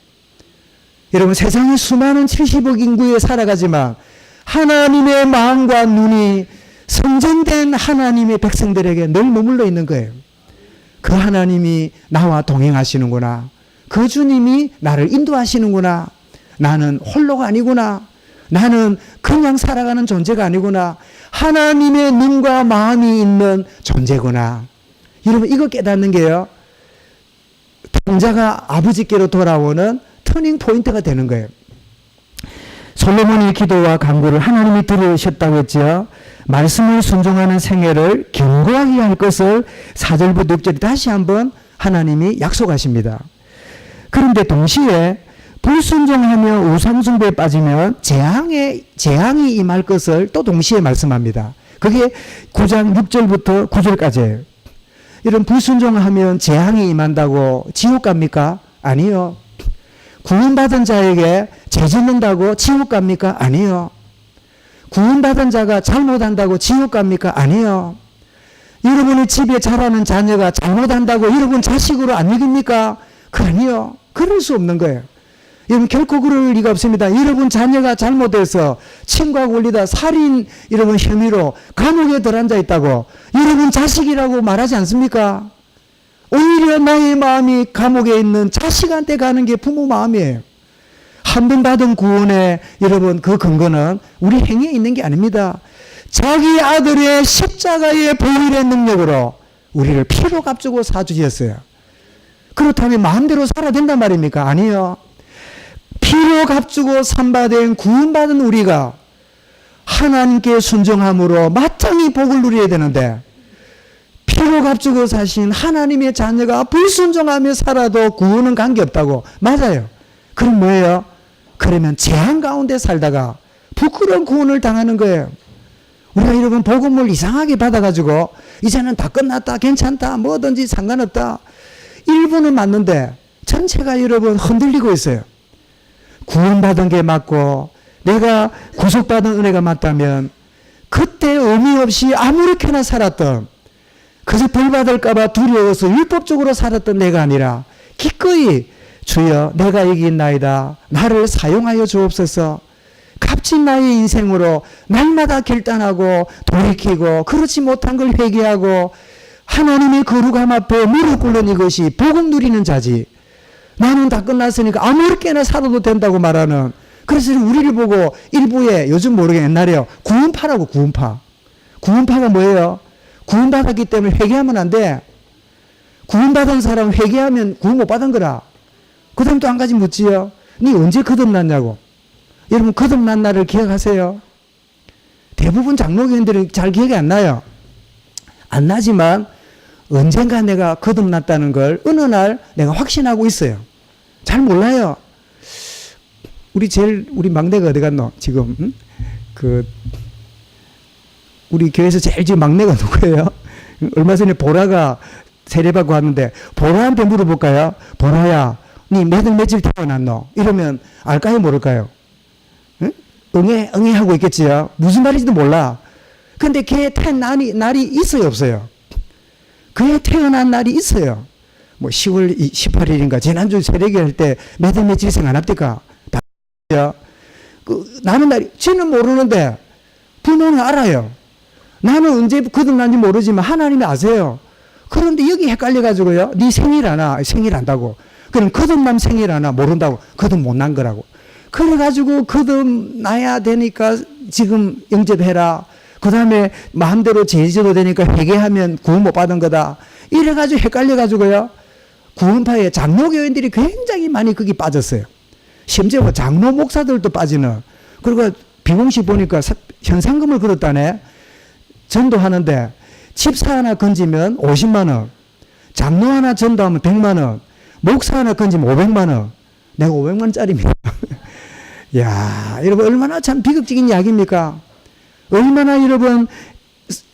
여러분 세상에 수많은 70억 인구에 살아가지만 하나님의 마음과 눈이 성전된 하나님의 백성들에게 늘 머물러 있는 거예요. 그 하나님이 나와 동행하시는구나. 그 주님이 나를 인도하시는구나. 나는 홀로가 아니구나. 나는 그냥 살아가는 존재가 아니구나. 하나님의 눈과 마음이 있는 존재구나. 여러분 이거 깨닫는 게요. 통자가 아버지께로 돌아오는 터닝 포인트가 되는 거예요. 솔로몬의 기도와 간구를 하나님이 들으셨다고 했죠. 말씀을 순종하는 생애를 견고하게 할 것을 4절부터 6절에 다시 한번 하나님이 약속하십니다. 그런데 동시에 불순종하며 우상숭배에 빠지면 재앙이 임할 것을 또 동시에 말씀합니다. 그게 9장 6절부터 9절까지예요. 이런 불순종하면 재앙이 임한다고 지옥 갑니까? 아니요. 구원받은 자에게 죄 짓는다고 지옥 갑니까? 아니요. 구원받은 자가 잘못한다고 지옥 갑니까? 아니요. 여러분의 집에 자라는 자녀가 잘못한다고 여러분 자식으로 안 이깁니까? 아니요. 그럴 수 없는 거예요. 여러분 결코 그럴 리가 없습니다. 여러분 자녀가 잘못해서 친구하고 올리다 살인 여러분 혐의로 감옥에 들어앉아 있다고 여러분 자식이라고 말하지 않습니까? 오히려 나의 마음이 감옥에 있는 자식한테 가는 게 부모 마음이에요. 한 번 받은 구원의 여러분 그 근거는 우리 행위에 있는 게 아닙니다. 자기 아들의 십자가의 보혈의 능력으로 우리를 피로 값주고 사주셨어요. 그렇다면 마음대로 살아야 된단 말입니까? 아니요. 피로 값주고 산바된 구원받은 우리가 하나님께 순종함으로 마땅히 복을 누려야 되는데 피로 값주고 사신 하나님의 자녀가 불순종하며 살아도 구원은 관계없다고. 맞아요. 그럼 뭐예요? 그러면 재앙 가운데 살다가 부끄러운 구원을 당하는 거예요. 우리가 여러분 복음을 이상하게 받아가지고 이제는 다 끝났다, 괜찮다, 뭐든지 상관없다. 일부는 맞는데 전체가 여러분 흔들리고 있어요. 구원받은 게 맞고 내가 구속받은 은혜가 맞다면 그때 의미 없이 아무렇게나 살았던, 그저 벌 받을까봐 두려워서 율법적으로 살았던 내가 아니라 기꺼이 주여 내가 이긴나이다, 나를 사용하여 주옵소서, 값진 나의 인생으로 날마다 결단하고 돌이키고 그렇지 못한 걸 회개하고 하나님의 거룩함 앞에 무릎 꿇는 이것이 복음 누리는 자지, 나는 다 끝났으니까 아무렇게나 살아도 된다고 말하는. 그래서 우리를 보고 일부에 요즘 모르게 옛날에요 구원파라고. 구원파가 뭐예요? 구원받았기 때문에 회개하면 안 돼. 구원받은 사람은 회개하면 구원 못 받은 거라. 그 다음 또 한 가지 묻지요. 니 언제 거듭났냐고. 여러분 거듭난 날을 기억하세요? 대부분 장로교인들은 잘 기억이 안 나요. 안 나지만 언젠가 내가 거듭났다는 걸 어느 날 내가 확신하고 있어요. 잘 몰라요. 우리 막내가 어디 갔노? 지금 응? 우리 교회에서 제일 지금 막내가 누구예요? 얼마 전에 보라가 세례받고 왔는데 보라한테 물어볼까요? 보라야, 니 몇월 며칠 태어났노? 이러면 알까요, 모를까요? 응? 응애 하고 있겠지요. 무슨 말인지도 몰라. 근데 걔 태어난 날이 있어요, 없어요? 그의 태어난 날이 있어요. 뭐 10월 18일인가 지난주 세례기 할 때 몇월 며칠 생각 안 합니까? 다 나는 날이 쟤는 모르는데 부모는 알아요. 나는 언제 거듭난지 모르지만 하나님이 아세요. 그런데 여기 헷갈려가지고요. 네 생일 하나 생일 안다고. 그럼 거듭남 생일 하나 모른다고. 거듭 못 난 거라고. 그래가지고 거듭나야 되니까 지금 영접해라. 그 다음에 마음대로 제지도 되니까 회개하면 구원 못 받은 거다. 이래가지고 헷갈려가지고요. 구원파의 장로교인들이 굉장히 많이 거기 빠졌어요. 심지어 뭐 장로 목사들도 빠지는. 그리고 비공식 보니까 현상금을 걸었다네. 전도하는데 집사 하나 건지면 50만 원, 장로 하나 전도하면 100만 원, 목사 하나 건지면 500만 원. 내가 500만 원짜리입니다. 야, 여러분 얼마나 참 비극적인 이야기입니까? 얼마나 여러분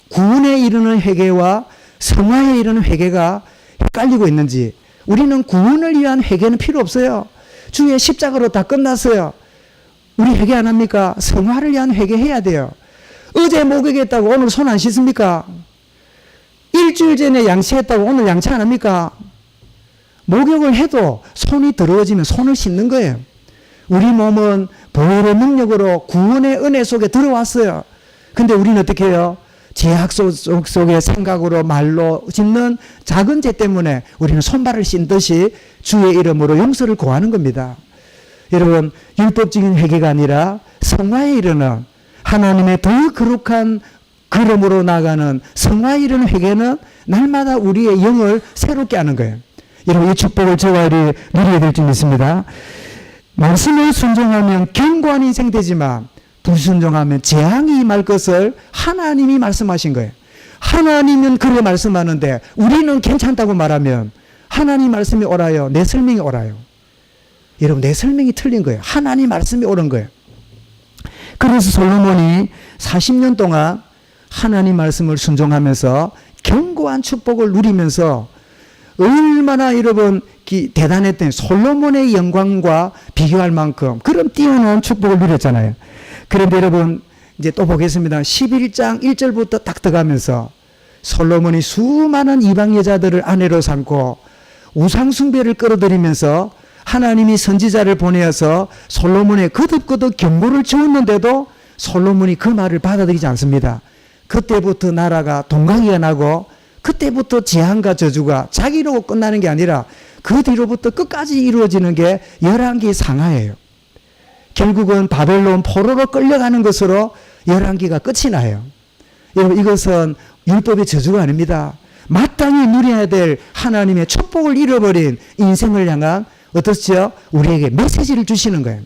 구원에 이르는 회개와 성화에 이르는 회개가 헷갈리고 있는지. 우리는 구원을 위한 회개는 필요 없어요. 주의 십자가로 다 끝났어요. 우리 회개 안 합니까? 성화를 위한 회개해야 돼요. 어제 목욕했다고 오늘 손 안 씻습니까? 일주일 전에 양치했다고 오늘 양치 안 합니까? 목욕을 해도 손이 더러워지면 손을 씻는 거예요. 우리 몸은 보혈의 능력으로 구원의 은혜 속에 들어왔어요. 근데 우리는 어떻게 해요? 죄악 속에 생각으로 말로 짓는 작은 죄 때문에 우리는 손발을 씻듯이 주의 이름으로 용서를 구하는 겁니다. 여러분, 율법적인 회개가 아니라 성화에 이르는 하나님의 더 거룩한 걸음으로 나가는 성화에 이르는 회개는 날마다 우리의 영을 새롭게 하는 거예요. 여러분, 이 축복을 저와 우리 누려야 될 줄 믿습니다. 말씀을 순종하면 견고한 인생 되지만 불순종하면 재앙이 임할 것을 하나님이 말씀하신 거예요. 하나님은 그래 말씀하는데 우리는 괜찮다고 말하면 하나님 말씀이 옳아요, 내 설명이 옳아요. 여러분, 내 설명이 틀린 거예요. 하나님 말씀이 옳은 거예요. 그래서 솔로몬이 40년 동안 하나님 말씀을 순종하면서 견고한 축복을 누리면서 얼마나 여러분 대단했던 솔로몬의 영광과 비교할 만큼 그런 뛰어난 축복을 누렸잖아요. 그런데 여러분 이제 또 보겠습니다. 11장 1절부터 딱 들어가면서 솔로몬이 수많은 이방 여자들을 아내로 삼고 우상 숭배를 끌어들이면서 하나님이 선지자를 보내어서 솔로몬의 거듭거듭 경고를 주었는데도 솔로몬이 그 말을 받아들이지 않습니다. 그때부터 나라가 동강이가 나고 그때부터 재앙과 저주가 자기로 끝나는 게 아니라 그 뒤로부터 끝까지 이루어지는 게 11기 상하예요. 결국은 바벨론 포로로 끌려가는 것으로 11기가 끝이 나요. 여러분, 이것은 율법의 저주가 아닙니다. 마땅히 누려야 될 하나님의 축복을 잃어버린 인생을 향한 어떻죠? 우리에게 메시지를 주시는 거예요.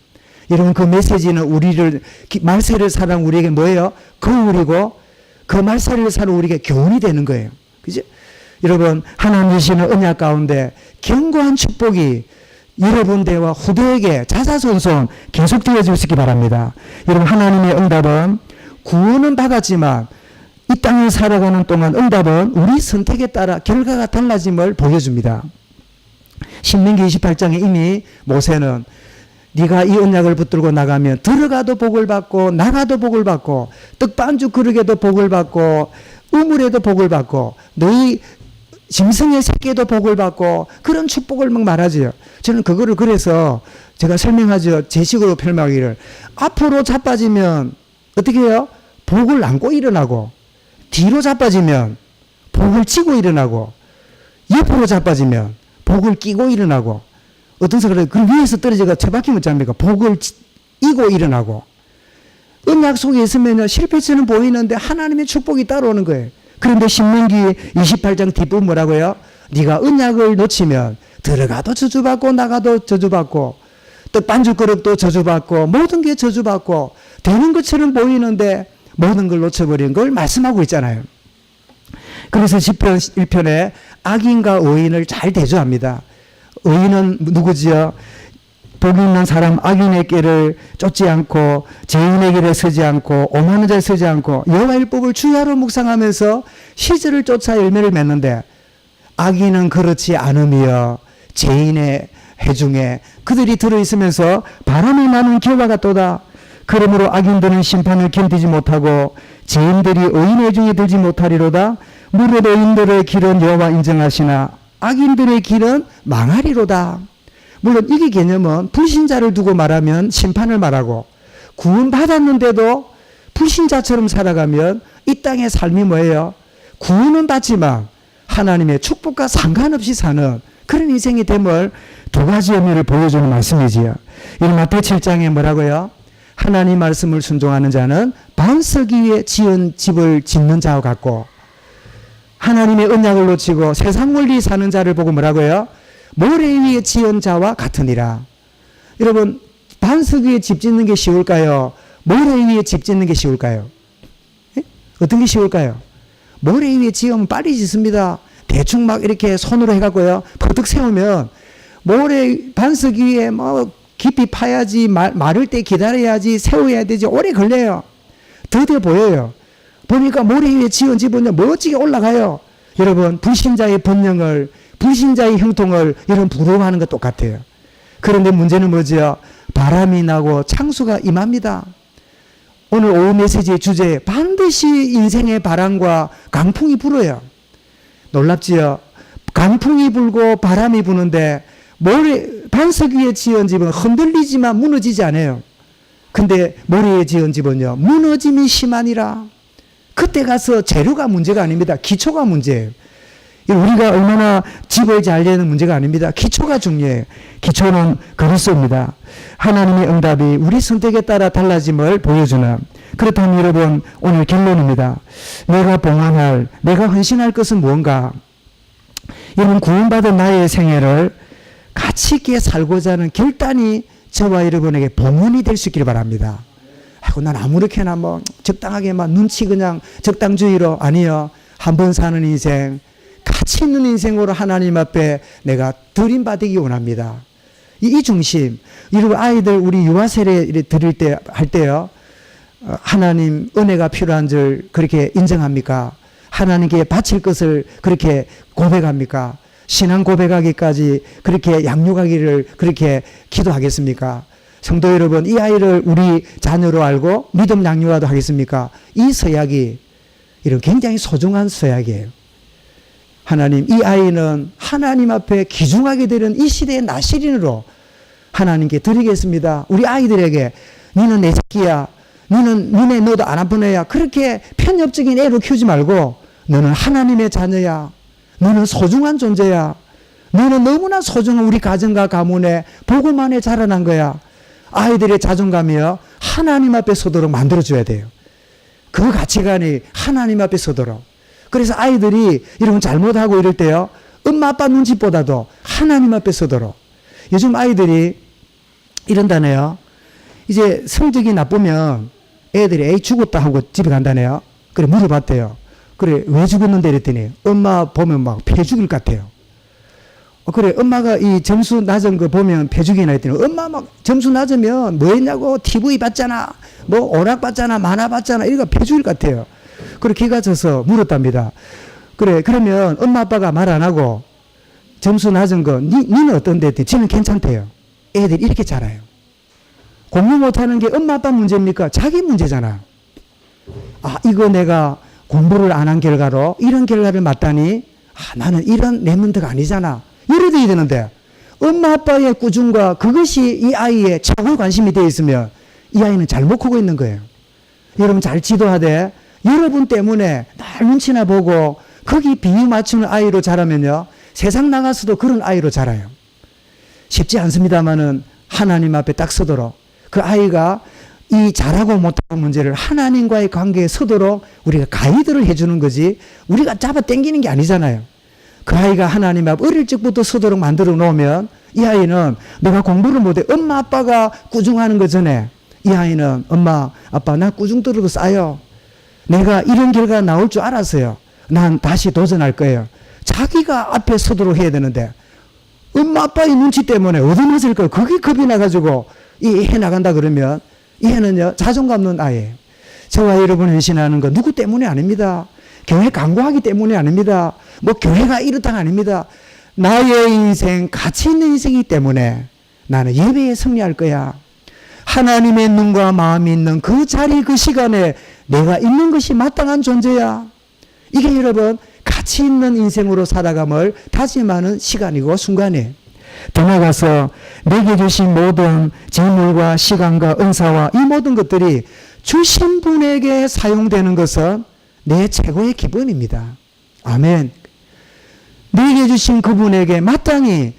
여러분, 그 메시지는 우리를 말세를 사는 우리에게 뭐예요? 거울이고 그 말세를 사는 우리에게 교훈이 되는 거예요. 그죠? 여러분, 하나님 주시는 언약 가운데 견고한 축복이 여러분들과 후대에게 자자손손 계속되어질 수 있기 바랍니다. 여러분, 하나님의 응답은 구원은 받았지만 이 땅을 살아가는 동안 응답은 우리 선택에 따라 결과가 달라짐을 보여줍니다. 신명기 28장에 이미 모세는 네가 이 언약을 붙들고 나가면 들어가도 복을 받고 나가도 복을 받고 떡반죽 그릇에도 복을 받고 우물에도 복을 받고 너희 짐승의 새끼에도 복을 받고 그런 축복을 막 말하죠. 저는 그거를 그래서 제가 설명하죠. 제 식으로 설명하기를 앞으로 자빠지면 어떻게 해요? 복을 안고 일어나고 뒤로 자빠지면 복을 치고 일어나고 옆으로 자빠지면 복을 끼고 일어나고 어떤 사람은 그 위에서 떨어져가 처박히면 어쩝니까? 복을 이고 일어나고 언약 속에 있으면 실패처럼 보이는데 하나님의 축복이 따라오는 거예요. 그런데 신명기 28장 뒷부분 뭐라고요? 네가 언약을 놓치면 들어가도 저주받고 나가도 저주받고 떡반죽 그릇도 저주받고 모든 게 저주받고 되는 것처럼 보이는데 모든 걸 놓쳐버린 걸 말씀하고 있잖아요. 그래서 시편 1편에 악인과 의인을 잘 대조합니다. 의인은 누구지요? 복 있는 사람 악인의 길을 쫓지 않고 죄인의 길에 서지 않고 오만한 자에 서지 않고 여호와 율법을 주야로 묵상하면서 시절을 쫓아 열매를 맺는데 악인은 그렇지 않으며 죄인의 회중에 그들이 들어있으면서 바람이 나는 결과가 또다. 그러므로 악인들은 심판을 견디지 못하고 죄인들이 의인의 중에 들지 못하리로다. 무릇 의인들의 길은 여호와 인정하시나 악인들의 길은 망하리로다. 물론 이게 개념은 불신자를 두고 말하면 심판을 말하고 구원받았는데도 불신자처럼 살아가면 이 땅의 삶이 뭐예요? 구원은 받지만 하나님의 축복과 상관없이 사는 그런 인생이 됨을 두 가지 의미를 보여주는 말씀이지요. 이 마태 7장에 뭐라고요? 하나님 말씀을 순종하는 자는 반석 위에 지은 집을 짓는 자와 같고, 하나님의 언약을 놓치고 세상 원리 사는 자를 보고 뭐라고요? 모래 위에 지은 자와 같으니라. 여러분, 반석 위에 집 짓는 게 쉬울까요? 모래 위에 집 짓는 게 쉬울까요? 예? 어떤 게 쉬울까요? 모래 위에 지으면 빨리 짓습니다. 대충 막 이렇게 손으로 해갖고요, 퍼뜩 세우면 모래 반석 위에 뭐 깊이 파야지, 마를 때 기다려야지, 세워야 되지, 오래 걸려요. 더뎌 보여요. 보니까 모래 위에 지은 집은 멋지게 올라가요. 여러분, 불신자의 본능을, 불신자의 형통을 여러분 부러워하는 것 똑같아요. 그런데 문제는 뭐죠? 바람이 나고 창수가 임합니다. 오늘 오후 메시지의 주제, 반드시 인생의 바람과 강풍이 불어요. 놀랍지요? 강풍이 불고 바람이 부는데 반석 위에 지은 집은 흔들리지만 무너지지 않아요. 근데 모래 위에 지은 집은요, 무너짐이 심하니라. 그때 가서 재료가 문제가 아닙니다. 기초가 문제예요. 우리가 얼마나 집을 잘 지는 문제가 아닙니다. 기초가 중요해요. 기초는 그리스도입니다. 하나님의 응답이 우리 선택에 따라 달라짐을 보여주는, 그렇다면 여러분, 오늘 결론입니다. 내가 봉헌할, 내가 헌신할 것은 무언가? 여러분, 구원받은 나의 생애를 가치 있게 살고자 하는 결단이 저와 여러분에게 봉헌이 될 수 있기를 바랍니다. 아이고, 난 아무렇게나 뭐 적당하게만 눈치 그냥 적당주의로, 아니요. 한 번 사는 인생, 가치 있는 인생으로 하나님 앞에 내가 드림받기 원합니다. 이 중심, 여러분, 아이들 우리 유아 세례 드릴 때, 할 때요, 하나님 은혜가 필요한 줄 그렇게 인정합니까? 하나님께 바칠 것을 그렇게 고백합니까? 신앙 고백하기까지 그렇게 양육하기를 그렇게 기도하겠습니까? 성도 여러분, 이 아이를 우리 자녀로 알고 믿음 양육하도 하겠습니까? 이 서약이 이런 굉장히 소중한 서약이에요. 하나님, 이 아이는 하나님 앞에 귀중하게 되는 이 시대의 나시린으로 하나님께 드리겠습니다. 우리 아이들에게 너는 내 새끼야, 너네 너도 안 아픈 애야, 그렇게 편협적인 애로 키우지 말고 너는 하나님의 자녀야, 너는 소중한 존재야, 너는 너무나 소중한 우리 가정과 가문에 복음 안에 자라난 거야. 아이들의 자존감이요, 하나님 앞에 서도록 만들어줘야 돼요. 그 가치관이 하나님 앞에 서도록. 그래서 아이들이 여러분 잘못하고 이럴 때요, 엄마 아빠 눈치보다도 하나님 앞에 서도록. 요즘 아이들이 이런다네요. 이제 성적이 나쁘면 애들이 에이 죽었다 하고 집에 간다네요. 그래 물어봤대요. 그래 왜 죽었는데 이랬더니 엄마 보면 막 패 죽일 것 같아요. 그래 엄마가 이 점수 낮은 거 보면 패 죽이나 했더니 엄마 막 점수 낮으면 뭐 했냐고, TV 봤잖아, 뭐 오락 봤잖아, 만화 봤잖아, 이거 패 죽일 것 같아요. 그래 기가 져서 물었답니다. 그래 그러면 엄마 아빠가 말 안 하고 점수 낮은 거 니는 어떤데 했더니 지는 괜찮대요. 애들이 이렇게 자라요. 공부 못하는 게 엄마 아빠 문제입니까? 자기 문제잖아. 아, 이거 내가 공부를 안 한 결과로 이런 결과를 맞다니, 아, 나는 이런 내 문제가 아니잖아, 이래야 되는데 엄마 아빠의 꾸중과 그것이 이 아이의 최고 관심이 되어 있으면 이 아이는 잘못 크고 있는 거예요. 여러분 잘 지도하되 여러분 때문에 날 눈치나 보고 거기 비유 맞추는 아이로 자라면요, 세상 나가서도 그런 아이로 자라요. 쉽지 않습니다만은 하나님 앞에 딱 서도록, 그 아이가 이 잘하고 못하는 문제를 하나님과의 관계에 서도록 우리가 가이드를 해주는 거지, 우리가 잡아 당기는 게 아니잖아요. 그 아이가 하나님 앞 어릴 적부터 서도록 만들어 놓으면 이 아이는 내가 공부를 못해, 엄마 아빠가 꾸중하는 거 전에 이 아이는 엄마 아빠 나 꾸중 들어도 싸요, 내가 이런 결과가 나올 줄 알았어요, 난 다시 도전할 거예요. 자기가 앞에 서도록 해야 되는데 엄마 아빠의 눈치 때문에 얻어맞을 거 그게 겁이 나가지고 이 해 나간다 그러면 이 애는요 자존감 없는 아이예요. 저와 여러분 헌신하는 거 누구 때문이 아닙니다. 교회 광고하기 때문이 아닙니다. 뭐 교회가 이렇다가 아닙니다. 나의 인생, 가치 있는 인생이기 때문에 나는 예배에 승리할 거야. 하나님의 눈과 마음이 있는 그 자리 그 시간에 내가 있는 것이 마땅한 존재야. 이게 여러분 가치 있는 인생으로 살아감을 다짐하는 시간이고 순간이에요. 더 나아가서 내게 주신 모든 재물과 시간과 은사와 이 모든 것들이 주신 분에게 사용되는 것은 내 최고의 기쁨입니다. 아멘. 내게 주신 그분에게 마땅히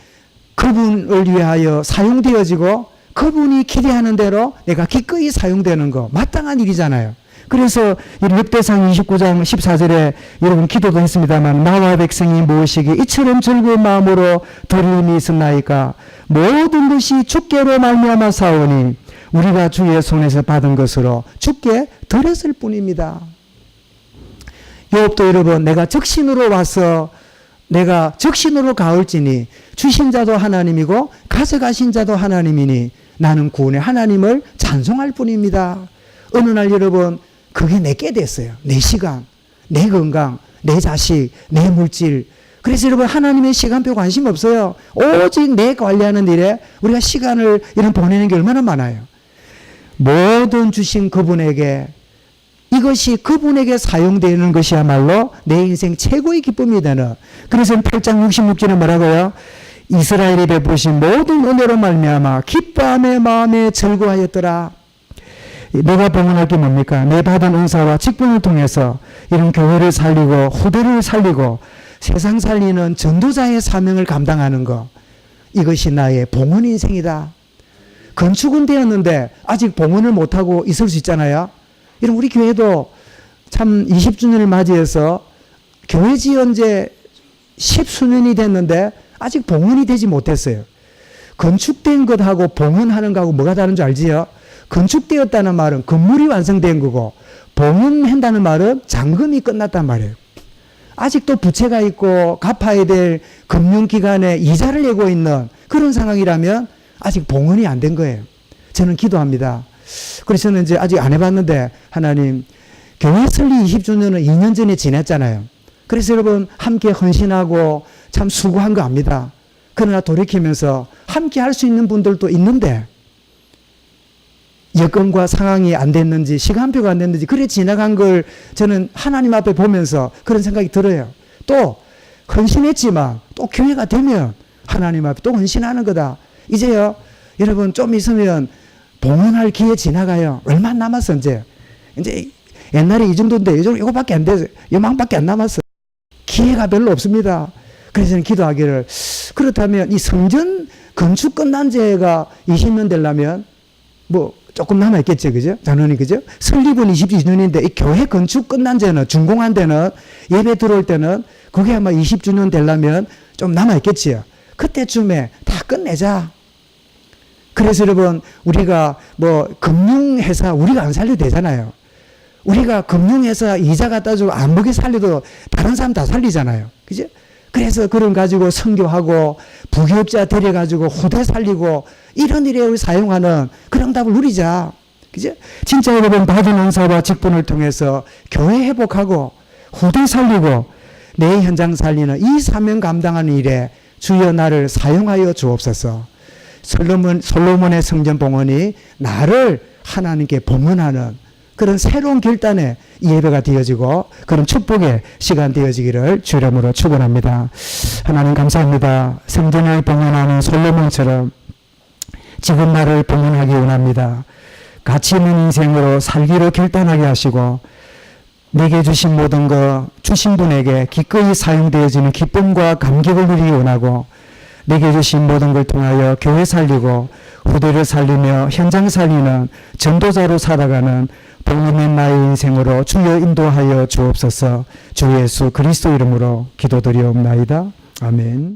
그분을 위하여 사용되어지고 그분이 기대하는 대로 내가 기꺼이 사용되는 거 마땅한 일이잖아요. 그래서 역대상 29장 14절에 여러분 기도도 했습니다만 나와 백성이 무엇이기 이처럼 즐거운 마음으로 드림이 있었나이까 모든 것이 주께로 말미암아 사오니 우리가 주의 손에서 받은 것으로 주께 드렸을 뿐입니다. 욥도 여러분 내가 적신으로 와서 내가 적신으로 가을지니 주신 자도 하나님이고 가져가신 자도 하나님이니 나는 구원의 하나님을 찬송할 뿐입니다. 어느 날 여러분 그게 내게 됐어요. 내 시간, 내 건강, 내 자식, 내 물질. 그래서 여러분 하나님의 시간표 관심 없어요. 오직 내 관리하는 일에 우리가 시간을 이런 보내는 게 얼마나 많아요. 모든 주신 그분에게 이것이 그분에게 사용되는 것이야말로 내 인생 최고의 기쁨이 되는. 그래서 8장 66절에 뭐라고요? 이스라엘이 베푸신 모든 은혜로 말미암아 기뻐함의 마음에 즐거워하였더라. 내가 봉헌할 게 뭡니까? 내 받은 은사와 직분을 통해서 이런 교회를 살리고 후대를 살리고 세상 살리는 전도자의 사명을 감당하는 것. 이것이 나의 봉헌 인생이다. 건축은 되었는데 아직 봉헌을 못하고 있을 수 있잖아요. 이런 우리 교회도 참 20주년을 맞이해서 교회 지은 지 10수년이 됐는데 아직 봉헌이 되지 못했어요. 건축된 것하고 봉헌하는 것하고 뭐가 다른 줄 알지요? 건축되었다는 말은 건물이 완성된 거고 봉헌한다는 말은 잔금이 끝났단 말이에요. 아직도 부채가 있고 갚아야 될 금융기관에 이자를 내고 있는 그런 상황이라면 아직 봉헌이 안 된 거예요. 저는 기도합니다. 그래서 저는 이제 아직 안 해봤는데 하나님 교회 설립 20주년은 2년 전에 지냈잖아요. 그래서 여러분 함께 헌신하고 참 수고한 거 압니다. 그러나 돌이키면서 함께 할 수 있는 분들도 있는데 여건과 상황이 안 됐는지 시간표가 안 됐는지 그래 지나간 걸 저는 하나님 앞에 보면서 그런 생각이 들어요. 또 헌신했지만 또 교회가 되면 하나님 앞에 또 헌신하는 거다. 이제요 여러분 좀 있으면 봉헌할 기회 지나가요. 얼마 안 남았어 이제 옛날에 이 정도인데 이거밖에 안 돼서 요만밖에 안 남았어. 기회가 별로 없습니다. 그래서 저는 기도하기를 그렇다면 이 성전 건축 끝난 지가 20년 되려면 뭐 조금 남아있겠죠. 그죠? 잔원이 그죠? 설립은 22주년인데 이 교회 건축 끝난 데는 준공한 데는 예배 들어올 때는 그게 아마 20주년 되려면 좀 남아있겠지요. 그때쯤에 다 끝내자. 그래서 여러분 우리가 뭐 금융회사 우리가 안 살려도 되잖아요. 우리가 금융회사 이자 갖다 주고 안 먹게 살려도 다른 사람 다 살리잖아요. 그죠? 그래서 그런 가지고 선교하고 부교육자 데려가지고 후대 살리고 이런 일에 우리 사용하는 그런 답을 누리자. 그죠? 진짜 여러분 받은 은사와 직분을 통해서 교회 회복하고 후대 살리고 내 현장 살리는 이 사명 감당하는 일에 주여 나를 사용하여 주옵소서. 솔로몬의 성전 봉헌이 나를 하나님께 봉헌하는 그런 새로운 결단의 예배가 되어지고 그런 축복의 시간 되어지기를 주 이름으로 축원합니다. 하나님 감사합니다. 성전을 봉헌하는 솔로몬처럼 지금 나를 봉헌하기 원합니다. 가치 있는 인생으로 살기로 결단하게 하시고 내게 주신 모든 것 주신 분에게 기꺼이 사용되어지는 기쁨과 감격을 누리기 원하고 내게 주신 모든 걸 통하여 교회 살리고 후대를 살리며 현장 살리는 전도자로 살아가는 봉헌된 나의 인생으로 주여 인도하여 주옵소서. 주 예수 그리스도 이름으로 기도드리옵나이다. 아멘.